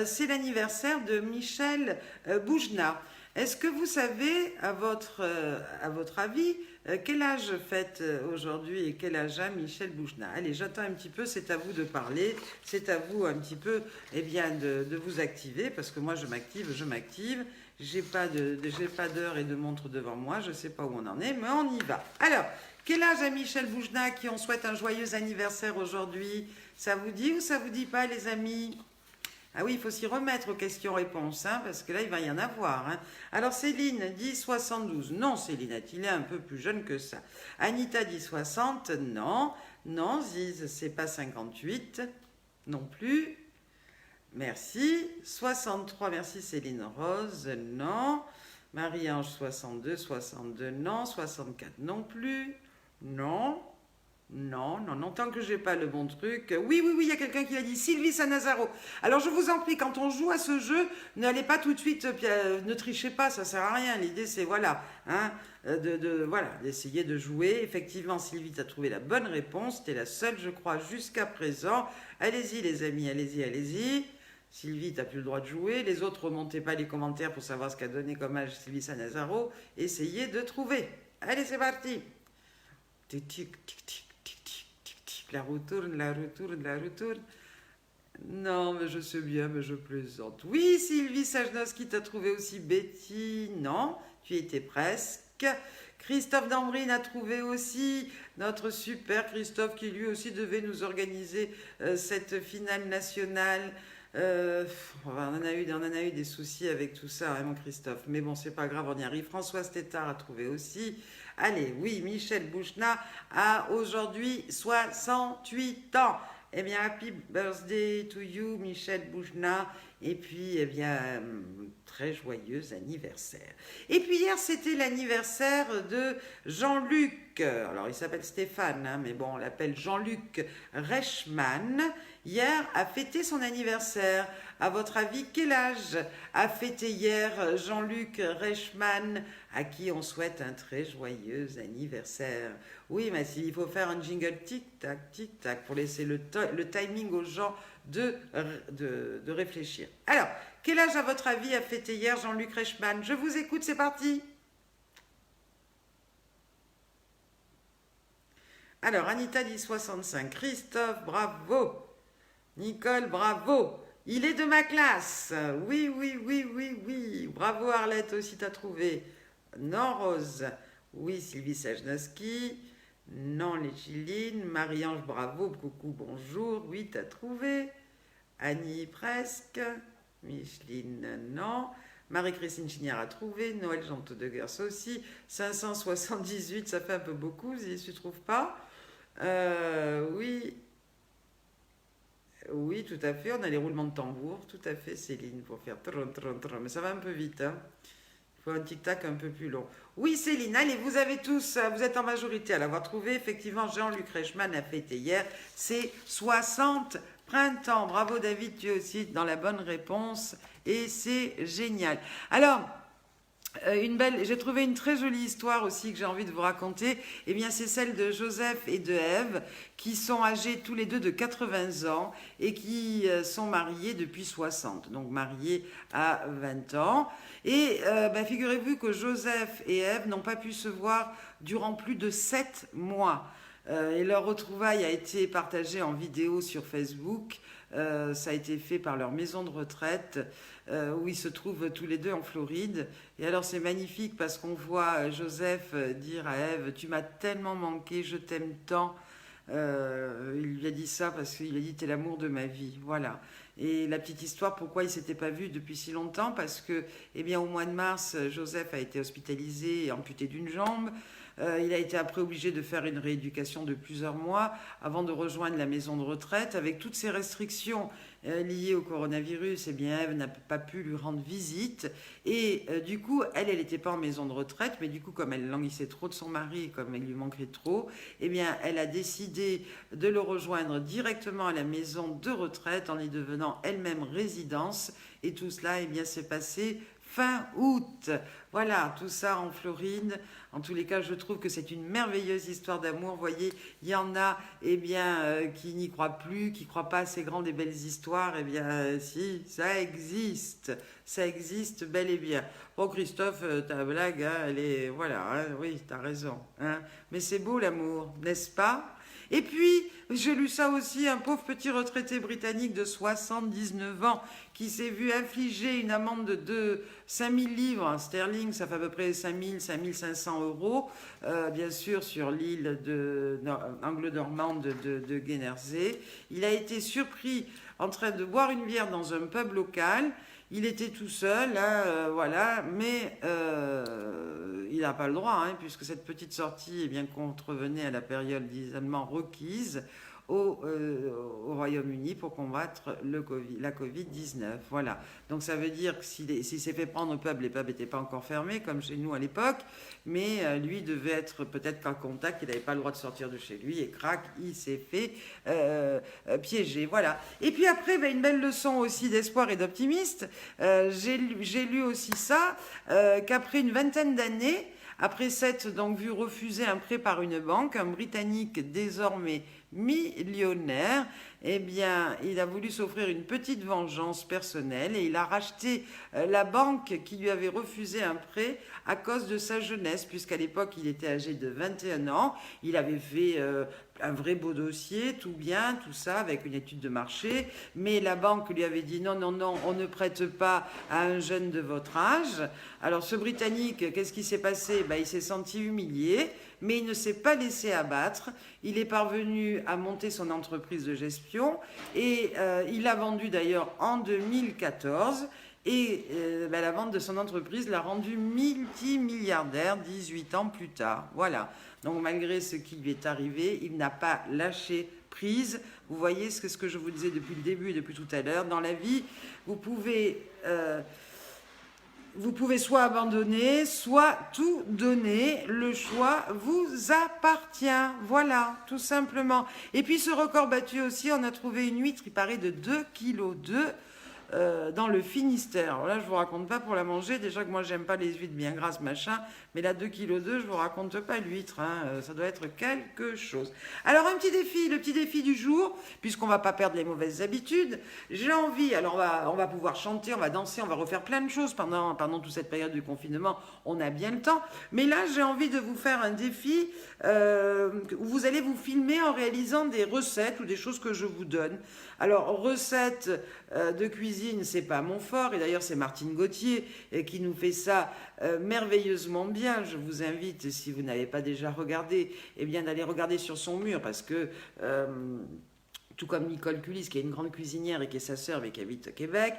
c'est l'anniversaire de Michel Boujna. Est-ce que vous savez, à votre avis, quel âge fête aujourd'hui et quel âge a Michel Boujna? Allez, j'attends un petit peu, c'est à vous de parler, c'est à vous un petit peu de vous activer, parce que moi je m'active, j'ai pas d'heure et de montre devant moi, je sais pas où on en est, mais on y va. Alors, quel âge a Michel Boujna, à qui on souhaite un joyeux anniversaire aujourd'hui? Ça vous dit ou ça vous dit pas, les amis? Ah oui, il faut s'y remettre aux questions-réponses, hein, parce que là, il va y en avoir. Hein. Alors, Céline dit 72. Non, Céline, il est un peu plus jeune que ça. Anita dit 60. Non. Non, Ziz, c'est pas 58. Non plus. Merci. 63, merci Céline Rose. Non. Marie-Ange, 62. 62, non. 64, non plus. Non. Non, tant que j'ai pas le bon truc. Oui, il y a quelqu'un qui l'a dit, Sylvie Sanazaro. Alors je vous en prie, quand on joue à ce jeu, n'allez pas tout de suite, ne trichez pas, ça sert à rien. L'idée c'est d'essayer de jouer. Effectivement, Sylvie, tu as trouvé la bonne réponse, tu es la seule, je crois, jusqu'à présent. Allez-y les amis, allez-y. Sylvie, tu n'as plus le droit de jouer. Les autres, remontez pas les commentaires pour savoir ce qu'a donné comme âge Sylvie Sanazaro. Essayez de trouver. Allez, c'est parti. Tic, tic, tic, tic. La retourne. Non, mais je sais bien, mais je plaisante. Oui, Sylvie Sajnowski t'a trouvé aussi. Betty, non, tu étais presque. Christophe Dambrine a trouvé aussi. Notre super Christophe qui lui aussi devait nous organiser cette finale nationale. On en a eu des soucis avec tout ça, hein, mon Christophe. Mais bon, c'est pas grave, on y arrive. Françoise Tétard a trouvé aussi. Allez, oui, Michel Boujna a aujourd'hui 68 ans. Eh bien, happy birthday to you, Michel Boujna. Et puis, très joyeux anniversaire. Et puis hier, c'était l'anniversaire de Jean-Luc. Alors, il s'appelle Stéphane, hein, mais bon, on l'appelle Jean-Luc Reichmann. hier a fêté son anniversaire. À votre avis, quel âge a fêté hier Jean-Luc Reichmann, à qui on souhaite un très joyeux anniversaire? Oui, mais il faut faire un jingle tic-tac, pour laisser le timing aux gens de réfléchir. Alors, quel âge, à votre avis, a fêté hier Jean-Luc Reichmann? Je vous écoute, c'est parti. Alors, Anita dit 65. Christophe, bravo. Nicole, bravo. Il est de ma classe. Oui, oui, oui, oui, oui. Bravo Arlette aussi, t'as trouvé. Non, Rose. Oui, Sylvie Sajnowski. Non, les Chilines. Marie-Ange, bravo. Coucou, bonjour. Oui, t'as trouvé. Annie, presque. Micheline, non. Marie-Christine Chignard a trouvé. Noël Jean de Gers aussi. 578, ça fait un peu beaucoup, si tu ne trouves pas. Oui. Oui, tout à fait. On a les roulements de tambour. Tout à fait, Céline, pour faire tron. Mais ça va un peu vite, hein. Il faut un tic-tac un peu plus long. Oui, Céline, allez, vous avez tous, vous êtes en majorité à l'avoir trouvé. Effectivement, Jean-Luc Reichmann a fêté hier ses 60 printemps. Bravo David, tu es aussi dans la bonne réponse. Et c'est génial. Alors, j'ai trouvé une très jolie histoire aussi que j'ai envie de vous raconter. Eh bien, c'est celle de Joseph et de Ève, qui sont âgés tous les deux de 80 ans et qui sont mariés depuis 60, donc mariés à 20 ans. Et figurez-vous que Joseph et Ève n'ont pas pu se voir durant plus de 7 mois. Et leur retrouvaille a été partagée en vidéo sur Facebook. Ça a été fait par leur maison de retraite où ils se trouvent tous les deux en Floride. Et alors c'est magnifique parce qu'on voit Joseph dire à Ève: tu m'as tellement manqué, je t'aime tant. Il lui a dit ça parce qu'il a dit: t'es l'amour de ma vie. Voilà. Et la petite histoire, pourquoi ils ne s'étaient pas vus depuis si longtemps? Parce que, eh bien, au mois de mars, Joseph a été hospitalisé et amputé d'une jambe. Il a été après obligé de faire une rééducation de plusieurs mois avant de rejoindre la maison de retraite. Avec toutes ces restrictions liées au coronavirus, eh bien, Ève n'a pas pu lui rendre visite. Et du coup, elle n'était pas en maison de retraite, mais du coup, comme elle languissait trop de son mari, comme elle lui manquait trop, eh bien, elle a décidé de le rejoindre directement à la maison de retraite en y devenant elle-même résidence. Et tout cela, eh bien, s'est passé fin août. Voilà, tout ça en Floride. En tous les cas, je trouve que c'est une merveilleuse histoire d'amour. Vous voyez, il y en a qui n'y croient plus, qui ne croient pas à ces grandes et belles histoires. Eh bien, si, ça existe. Ça existe bel et bien. Bon, Christophe, ta blague, hein, elle est... Voilà, hein, oui, t'as raison. Hein. Mais c'est beau l'amour, n'est-ce pas? Et puis, j'ai lu ça aussi, un pauvre petit retraité britannique de 79 ans qui s'est vu infliger une amende de 5000 livres sterling, ça fait à peu près 5000, 5500 euros, bien sûr, sur l'île anglo-normande de Guernesey. Il a été surpris en train de boire une bière dans un pub local. Il était tout seul, hein, voilà, mais il n'a pas le droit, hein, puisque cette petite sortie bien, contrevenait à la période d'isolement requise au Royaume-Uni pour combattre la Covid-19. Voilà. Donc ça veut dire que s'il s'est fait prendre au pub, les pubs n'étaient pas encore fermés, comme chez nous à l'époque, mais lui devait être peut-être qu'en contact, il n'avait pas le droit de sortir de chez lui, et crac, il s'est fait piéger. Voilà. Et puis après, une belle leçon aussi d'espoir et d'optimiste. J'ai lu aussi ça, qu'après une vingtaine d'années, après s'être donc vu refuser un prêt par une banque, un Britannique désormais millionnaire, eh bien, il a voulu s'offrir une petite vengeance personnelle et il a racheté la banque qui lui avait refusé un prêt à cause de sa jeunesse, puisqu'à l'époque, il était âgé de 21 ans. Il avait fait un vrai beau dossier, tout bien, tout ça, avec une étude de marché. Mais la banque lui avait dit: non, non, non, on ne prête pas à un jeune de votre âge. Alors, ce Britannique, qu'est-ce qui s'est passé? Il s'est senti humilié, mais il ne s'est pas laissé abattre. Il est parvenu à monter son entreprise de gestion et il a vendu d'ailleurs en 2014. Et la vente de son entreprise l'a rendu multimilliardaire 18 ans plus tard. Voilà. Donc malgré ce qui lui est arrivé, il n'a pas lâché prise. Vous voyez ce que je vous disais depuis le début et depuis tout à l'heure. Dans la vie, vous pouvez vous pouvez soit abandonner, soit tout donner. Le choix vous appartient. Voilà, tout simplement. Et puis ce record battu aussi, on a trouvé une huître, il paraît de 2,2 kg dans le Finistère. Alors là, je vous raconte pas pour la manger. Déjà que moi, j'aime pas les huîtres bien grasses, machin. Mais là, 2,2 kg, je vous raconte pas l'huître. Hein. Ça doit être quelque chose. Alors, un petit défi, le petit défi du jour, puisqu'on va pas perdre les mauvaises habitudes. J'ai envie, alors on va pouvoir chanter, on va danser, on va refaire plein de choses pendant toute cette période du confinement. On a bien le temps. Mais là, j'ai envie de vous faire un défi où vous allez vous filmer en réalisant des recettes ou des choses que je vous donne. Alors, recettes de cuisine, c'est pas mon fort. Et d'ailleurs, c'est Martine Gauthier qui nous fait ça merveilleusement bien. Je vous invite, si vous n'avez pas déjà regardé, eh bien d'aller regarder sur son mur parce que tout comme Nicole Culis, qui est une grande cuisinière et qui est sa sœur, mais qui habite au Québec.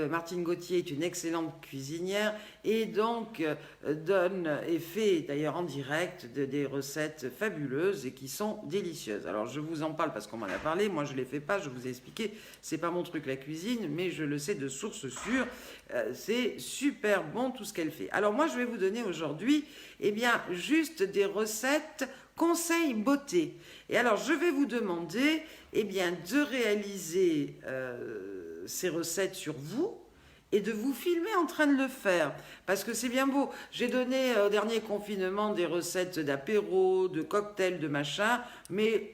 Martine Gauthier est une excellente cuisinière et donc donne et fait d'ailleurs en direct des recettes fabuleuses et qui sont délicieuses. Alors je vous en parle parce qu'on m'en a parlé, moi je ne les fais pas, je vous ai expliqué, c'est pas mon truc la cuisine, mais je le sais de source sûre, c'est super bon tout ce qu'elle fait. Alors moi je vais vous donner aujourd'hui, eh bien juste des recettes conseils beauté. Et alors, je vais vous demander eh bien, de réaliser ces recettes sur vous et de vous filmer en train de le faire. Parce que c'est bien beau. J'ai donné au dernier confinement des recettes d'apéro, de cocktails, de machin, mais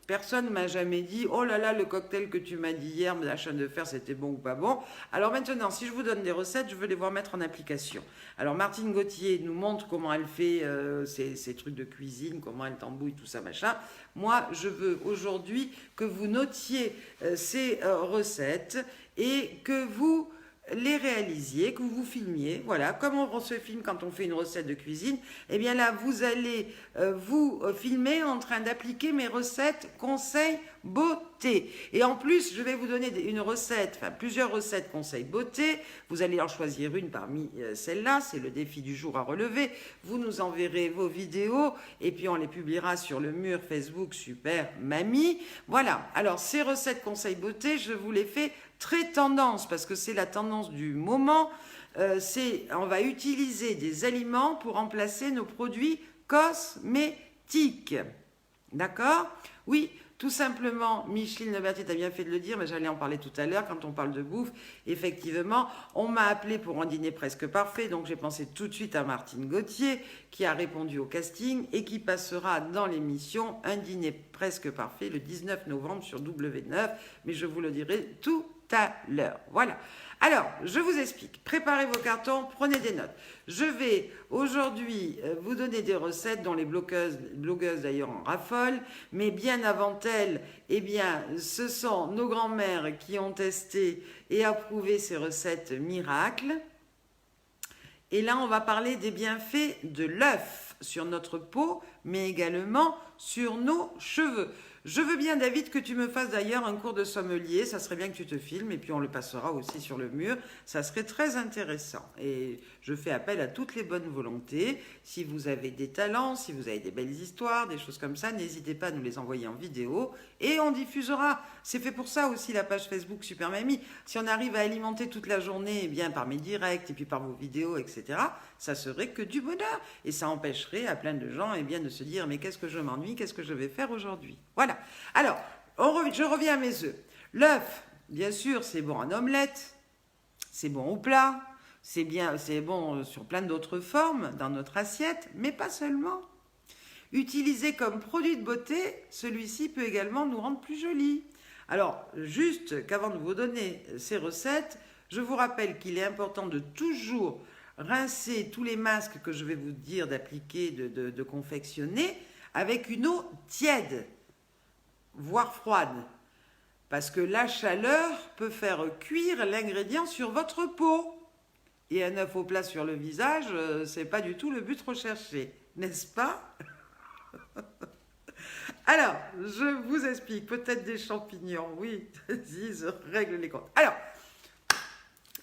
personne ne m'a jamais dit « Oh là là, le cocktail que tu m'as dit hier, la chaîne de fer, c'était bon ou pas bon ?» Alors maintenant, si je vous donne des recettes, je veux les voir mettre en application. Alors Martine Gauthier nous montre comment elle fait ces trucs de cuisine, comment elle tambouille, tout ça, machin. Moi, je veux aujourd'hui que vous notiez ces recettes et que vous les réalisiez, que vous vous filmiez, voilà, comme on se filme quand on fait une recette de cuisine, et bien là, vous allez vous filmer en train d'appliquer mes recettes conseils beauté. Et en plus, je vais vous donner une recette, enfin plusieurs recettes conseils beauté, vous allez en choisir une parmi celles-là, c'est le défi du jour à relever, vous nous enverrez vos vidéos, et puis on les publiera sur le mur Facebook Super Mamie. Voilà, alors ces recettes conseils beauté, je vous les fais très tendance, parce que c'est la tendance du moment, on va utiliser des aliments pour remplacer nos produits cosmétiques. D'accord? Oui, tout simplement, Micheline Lebertier a bien fait de le dire, mais j'allais en parler tout à l'heure quand on parle de bouffe. Effectivement, on m'a appelé pour un dîner presque parfait, donc j'ai pensé tout de suite à Martine Gauthier, qui a répondu au casting et qui passera dans l'émission Un dîner presque parfait le 19 novembre sur W9, mais je vous le dirai tout à l'heure. Voilà. Alors, je vous explique. Préparez vos cartons, prenez des notes. Je vais aujourd'hui vous donner des recettes dont les blogueuses d'ailleurs en raffolent, mais bien avant elles, eh bien, ce sont nos grands-mères qui ont testé et approuvé ces recettes miracles. Et là, on va parler des bienfaits de l'œuf sur notre peau, mais également sur nos cheveux. Je veux bien, David, que tu me fasses d'ailleurs un cours de sommelier. Ça serait bien que tu te filmes et puis on le passera aussi sur le mur. Ça serait très intéressant. Et je fais appel à toutes les bonnes volontés. Si vous avez des talents, si vous avez des belles histoires, des choses comme ça, n'hésitez pas à nous les envoyer en vidéo et on diffusera. C'est fait pour ça aussi la page Facebook Super Mamie. Si on arrive à alimenter toute la journée eh bien, par mes directs et puis par vos vidéos, etc., ça serait que du bonheur. Et ça empêcherait à plein de gens eh bien, de se dire « Mais qu'est-ce que je m'ennuie? Qu'est-ce que je vais faire aujourd'hui ?» Voilà. Alors, je reviens à mes œufs. L'œuf, bien sûr, c'est bon en omelette, c'est bon au plat, c'est bon sur plein d'autres formes dans notre assiette, mais pas seulement. Utilisé comme produit de beauté, celui-ci peut également nous rendre plus jolis. Alors, juste qu'avant de vous donner ces recettes, je vous rappelle qu'il est important de toujours rincer tous les masques que je vais vous dire d'appliquer, de confectionner, avec une eau tiède, voire froide, parce que la chaleur peut faire cuire l'ingrédient sur votre peau. Et un œuf au plat sur le visage, c'est pas du tout le but recherché, n'est-ce pas? Alors, je vous explique, peut-être des champignons, oui, vas-y, je règle les comptes. Alors,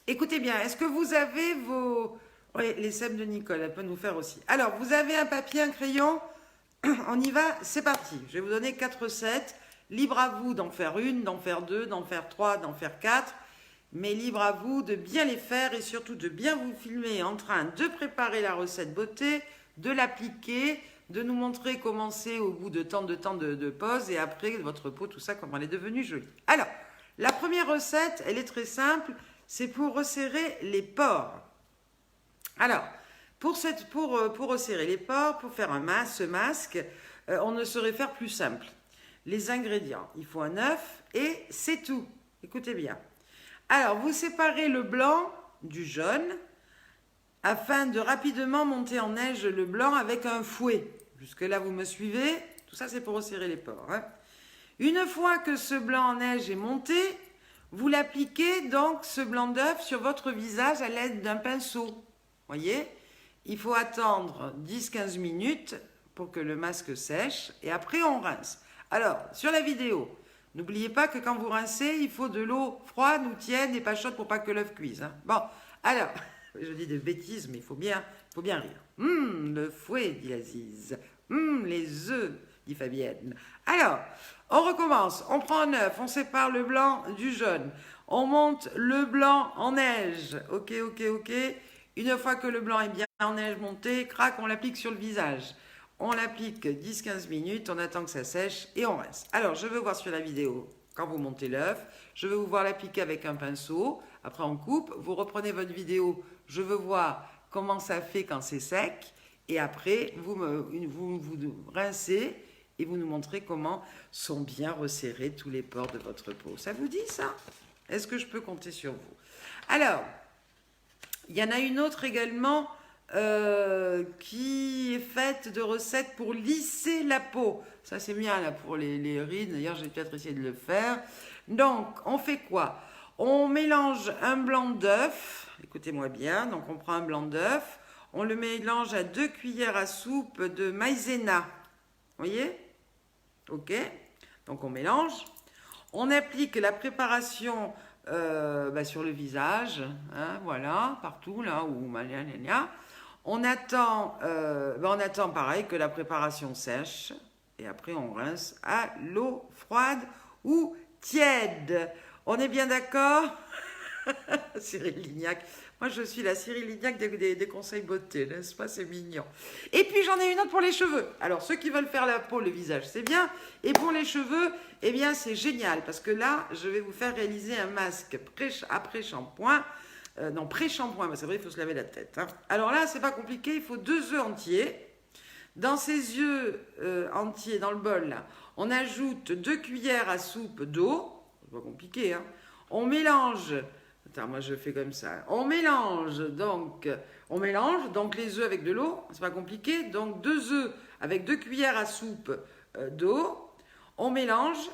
écoutez bien, est-ce que vous avez vos... Oui, les sèmes de Nicole, elle peut nous faire aussi. Alors, vous avez un papier, un crayon? On y va, c'est parti. Je vais vous donner 4 recettes. Libre à vous d'en faire une, d'en faire deux, d'en faire trois, d'en faire quatre. Mais libre à vous de bien les faire et surtout de bien vous filmer en train de préparer la recette beauté, de l'appliquer, de nous montrer comment c'est au bout de tant de pause et après votre peau, tout ça, comment elle est devenue jolie. Alors, la première recette, elle est très simple, c'est pour resserrer les pores. Alors, pour resserrer les pores, pour faire ce masque, on ne saurait faire plus simple. Les ingrédients, il faut un œuf et c'est tout. Écoutez bien. Alors, vous séparez le blanc du jaune afin de rapidement monter en neige le blanc avec un fouet. Jusque-là, vous me suivez? Tout ça, c'est pour resserrer les pores. Hein. Une fois que ce blanc en neige est monté, vous l'appliquez donc, ce blanc d'œuf, sur votre visage à l'aide d'un pinceau. Voyez? Il faut attendre 10-15 minutes pour que le masque sèche et après on rince. Alors, sur la vidéo, n'oubliez pas que quand vous rincez, il faut de l'eau froide ou tiède et pas chaude pour pas que l'œuf cuise. Hein. Bon, alors, je dis des bêtises, mais il faut bien rire. Le fouet, dit Aziz. Les œufs, dit Fabienne. Alors, on recommence. On prend un œuf, on sépare le blanc du jaune. On monte le blanc en neige. Ok. Une fois que le blanc est bien en neige monté, crac, on l'applique sur le visage. On l'applique 10-15 minutes, on attend que ça sèche et on rince. Alors, je veux voir sur la vidéo, quand vous montez l'œuf, je veux vous voir l'appliquer avec un pinceau. Après, on coupe, vous reprenez votre vidéo, je veux voir comment ça fait quand c'est sec. Et après, vous rincez et vous nous montrez comment sont bien resserrés tous les pores de votre peau. Ça vous dit ça? Est-ce que je peux compter sur vous? Alors, il y en a une autre également qui est faite de recettes pour lisser la peau. Ça, c'est bien là pour les rides. D'ailleurs, j'ai peut-être essayé de le faire. Donc, on fait quoi? On mélange un blanc d'œuf. Écoutez-moi bien. Donc, on prend un blanc d'œuf. On le mélange à 2 cuillères à soupe de maïzena. Vous voyez? Ok. Donc, on mélange. On applique la préparation sur le visage. Hein, voilà, partout, là où... On attend pareil que la préparation sèche. Et après, on rince à l'eau froide ou tiède. On est bien d'accord? Cyril Lignac. Moi, je suis la Cyril Lignac des conseils beauté, n'est-ce pas? C'est mignon. Et puis, j'en ai une autre pour les cheveux. Alors, ceux qui veulent faire la peau, le visage, c'est bien. Et pour les cheveux, eh bien, c'est génial. Parce que là, je vais vous faire réaliser un masque après-shampoing. Non, pré-shampoing, c'est vrai, il faut se laver la tête. Hein. Alors là, c'est pas compliqué, il faut 2 œufs entiers. Dans ces œufs entiers, dans le bol, là, on ajoute 2 cuillères à soupe d'eau. C'est pas compliqué, hein. On mélange... Attends, moi je fais comme ça. On mélange donc les œufs avec de l'eau, c'est pas compliqué. Donc 2 œufs avec 2 cuillères à soupe d'eau. On mélange,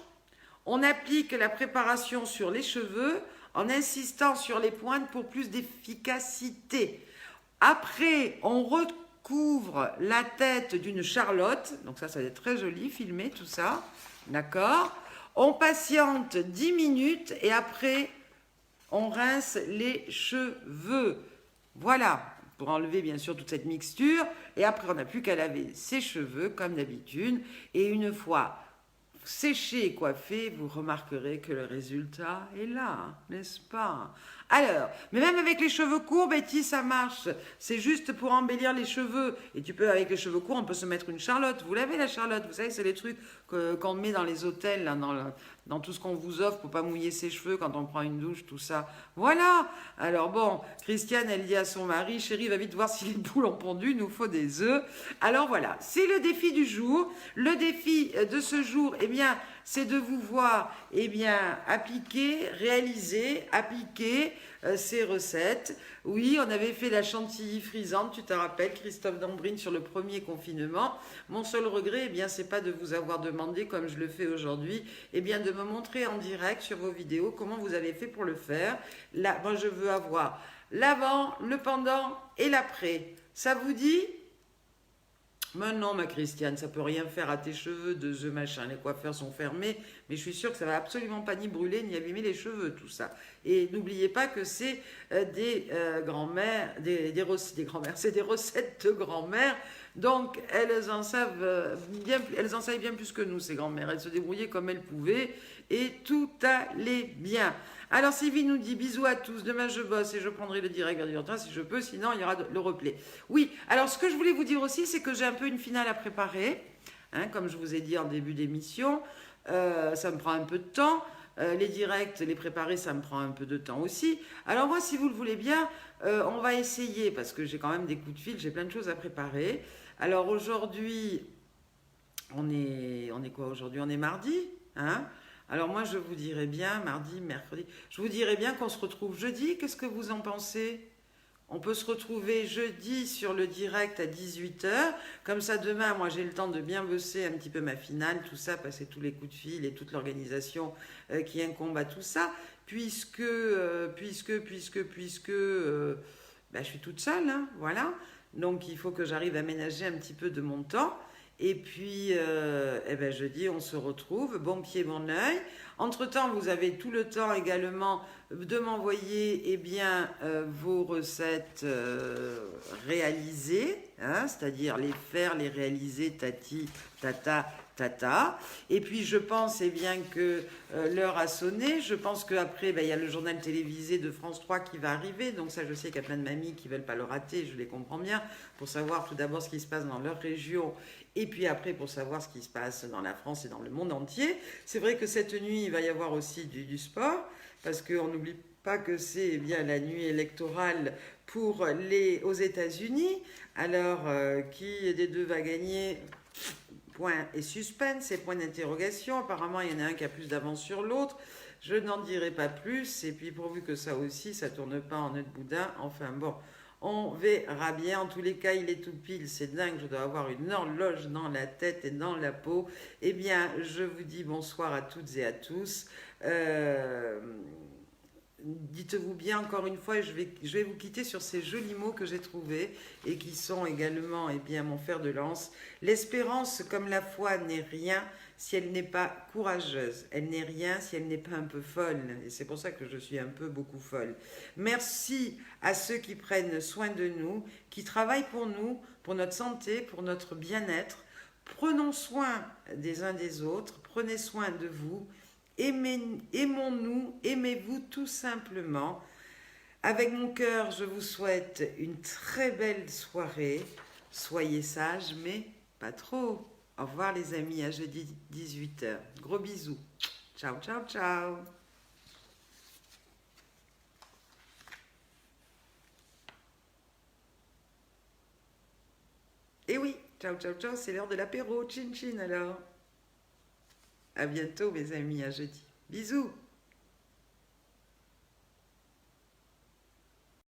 on applique la préparation sur les cheveux en insistant sur les pointes pour plus d'efficacité. Après, on recouvre la tête d'une charlotte. Donc ça va être très joli, filmé tout ça. D'accord? On patiente 10 minutes et après... on rince les cheveux. Voilà, pour enlever bien sûr toute cette mixture. Et après, on n'a plus qu'à laver ses cheveux comme d'habitude. Et une fois séchés et coiffés, vous remarquerez que le résultat est là, n'est-ce pas? Alors, mais même avec les cheveux courts, Betty, ça marche. C'est juste pour embellir les cheveux. Et tu peux, avec les cheveux courts, on peut se mettre une charlotte. Vous l'avez, la charlotte? Vous savez, c'est les trucs qu'on met dans les hôtels, là, dans tout ce qu'on vous offre pour pas mouiller ses cheveux quand on prend une douche, tout ça. Voilà. Alors bon, Christiane, elle dit à son mari, chérie, va vite voir si les poules ont pondu, il nous faut des œufs. Alors voilà, c'est le défi du jour. Le défi de ce jour, eh bien, c'est de vous voir, eh bien, réaliser ces recettes. Oui, on avait fait la chantilly frisante, tu te rappelles, Christophe Dambrine, sur le premier confinement. Mon seul regret, eh bien, c'est pas de vous avoir demandé, comme je le fais aujourd'hui, eh bien, de me montrer en direct sur vos vidéos comment vous avez fait pour le faire. Là, moi, je veux avoir l'avant, le pendant et l'après. Ça vous dit ? Mais non, ma Christiane, ça peut rien faire à tes cheveux, 2 œufs, machin, les coiffeurs sont fermés. Mais je suis sûre que ça va absolument pas ni brûler, ni abîmer les cheveux, tout ça. Et n'oubliez pas que c'est des grands-mères, des grands-mères, c'est des recettes de grand-mère. Donc, elles en savent elles en savaient bien plus que nous, ces grands-mères. Elles se débrouillaient comme elles pouvaient et tout allait bien. Alors, Sylvie nous dit bisous à tous. Demain, je bosse et je prendrai le direct vers 18h si je peux. Sinon, il y aura le replay. Oui, alors ce que je voulais vous dire aussi, c'est que j'ai un peu une finale à préparer. Hein, comme je vous ai dit en début d'émission, ça me prend un peu de temps. Les directs, les préparer, ça me prend un peu de temps aussi. Alors moi, si vous le voulez bien, on va essayer, parce que j'ai quand même des coups de fil, j'ai plein de choses à préparer. Alors aujourd'hui, on est quoi aujourd'hui? On est mardi, hein? Alors moi, je vous dirais bien, mardi, mercredi, je vous dirais bien qu'on se retrouve jeudi. Qu'est-ce que vous en pensez? On peut se retrouver jeudi sur le direct à 18h. Comme ça, demain, moi, j'ai le temps de bien bosser un petit peu ma finale, tout ça, passer tous les coups de fil et toute l'organisation qui incombe à tout ça. Puisque je suis toute seule, hein, voilà. Donc, il faut que j'arrive à ménager un petit peu de mon temps. Et puis, jeudi, on se retrouve, bon pied, bon oeil. Entre-temps, vous avez tout le temps également de m'envoyer vos recettes réalisées, hein, c'est-à-dire les faire, les réaliser, tati, tata, tata. Et puis, je pense que l'heure a sonné. Je pense qu'après, il y a le journal télévisé de France 3 qui va arriver. Donc ça, je sais qu'il y a plein de mamies qui ne veulent pas le rater, je les comprends bien, pour savoir tout d'abord ce qui se passe dans leur région. Et puis après, pour savoir ce qui se passe dans la France et dans le monde entier. C'est vrai que cette nuit, il va y avoir aussi du sport, parce qu'on n'oublie pas que c'est la nuit électorale aux États-Unis. Alors, qui des deux va gagner? Point et suspense et point d'interrogation. Apparemment, il y en a un qui a plus d'avance sur l'autre. Je n'en dirai pas plus. Et puis, pourvu que ça aussi, ça tourne pas en nœud de boudin. Enfin bon, on verra bien. En tous les cas, il est tout pile. C'est dingue. Je dois avoir une horloge dans la tête et dans la peau. Eh bien, je vous dis bonsoir à toutes et à tous. Dites-vous bien encore une fois, je vais vous quitter sur ces jolis mots que j'ai trouvés et qui sont également mon fer de lance. L'espérance comme la foi n'est rien si elle n'est pas courageuse. Elle n'est rien si elle n'est pas un peu folle. Et c'est pour ça que je suis beaucoup folle. Merci à ceux qui prennent soin de nous, qui travaillent pour nous, pour notre santé, pour notre bien-être. Prenons soin des uns des autres, prenez soin de vous. Aimons-nous, aimez-vous tout simplement. Avec mon cœur, je vous souhaite une très belle soirée. Soyez sages, mais pas trop. Au revoir les amis, à jeudi 18h. Gros bisous. Ciao, ciao, ciao. Et oui, ciao, ciao, ciao, c'est l'heure de l'apéro. Chin, chin alors. À bientôt mes amis, à jeudi. Bisous.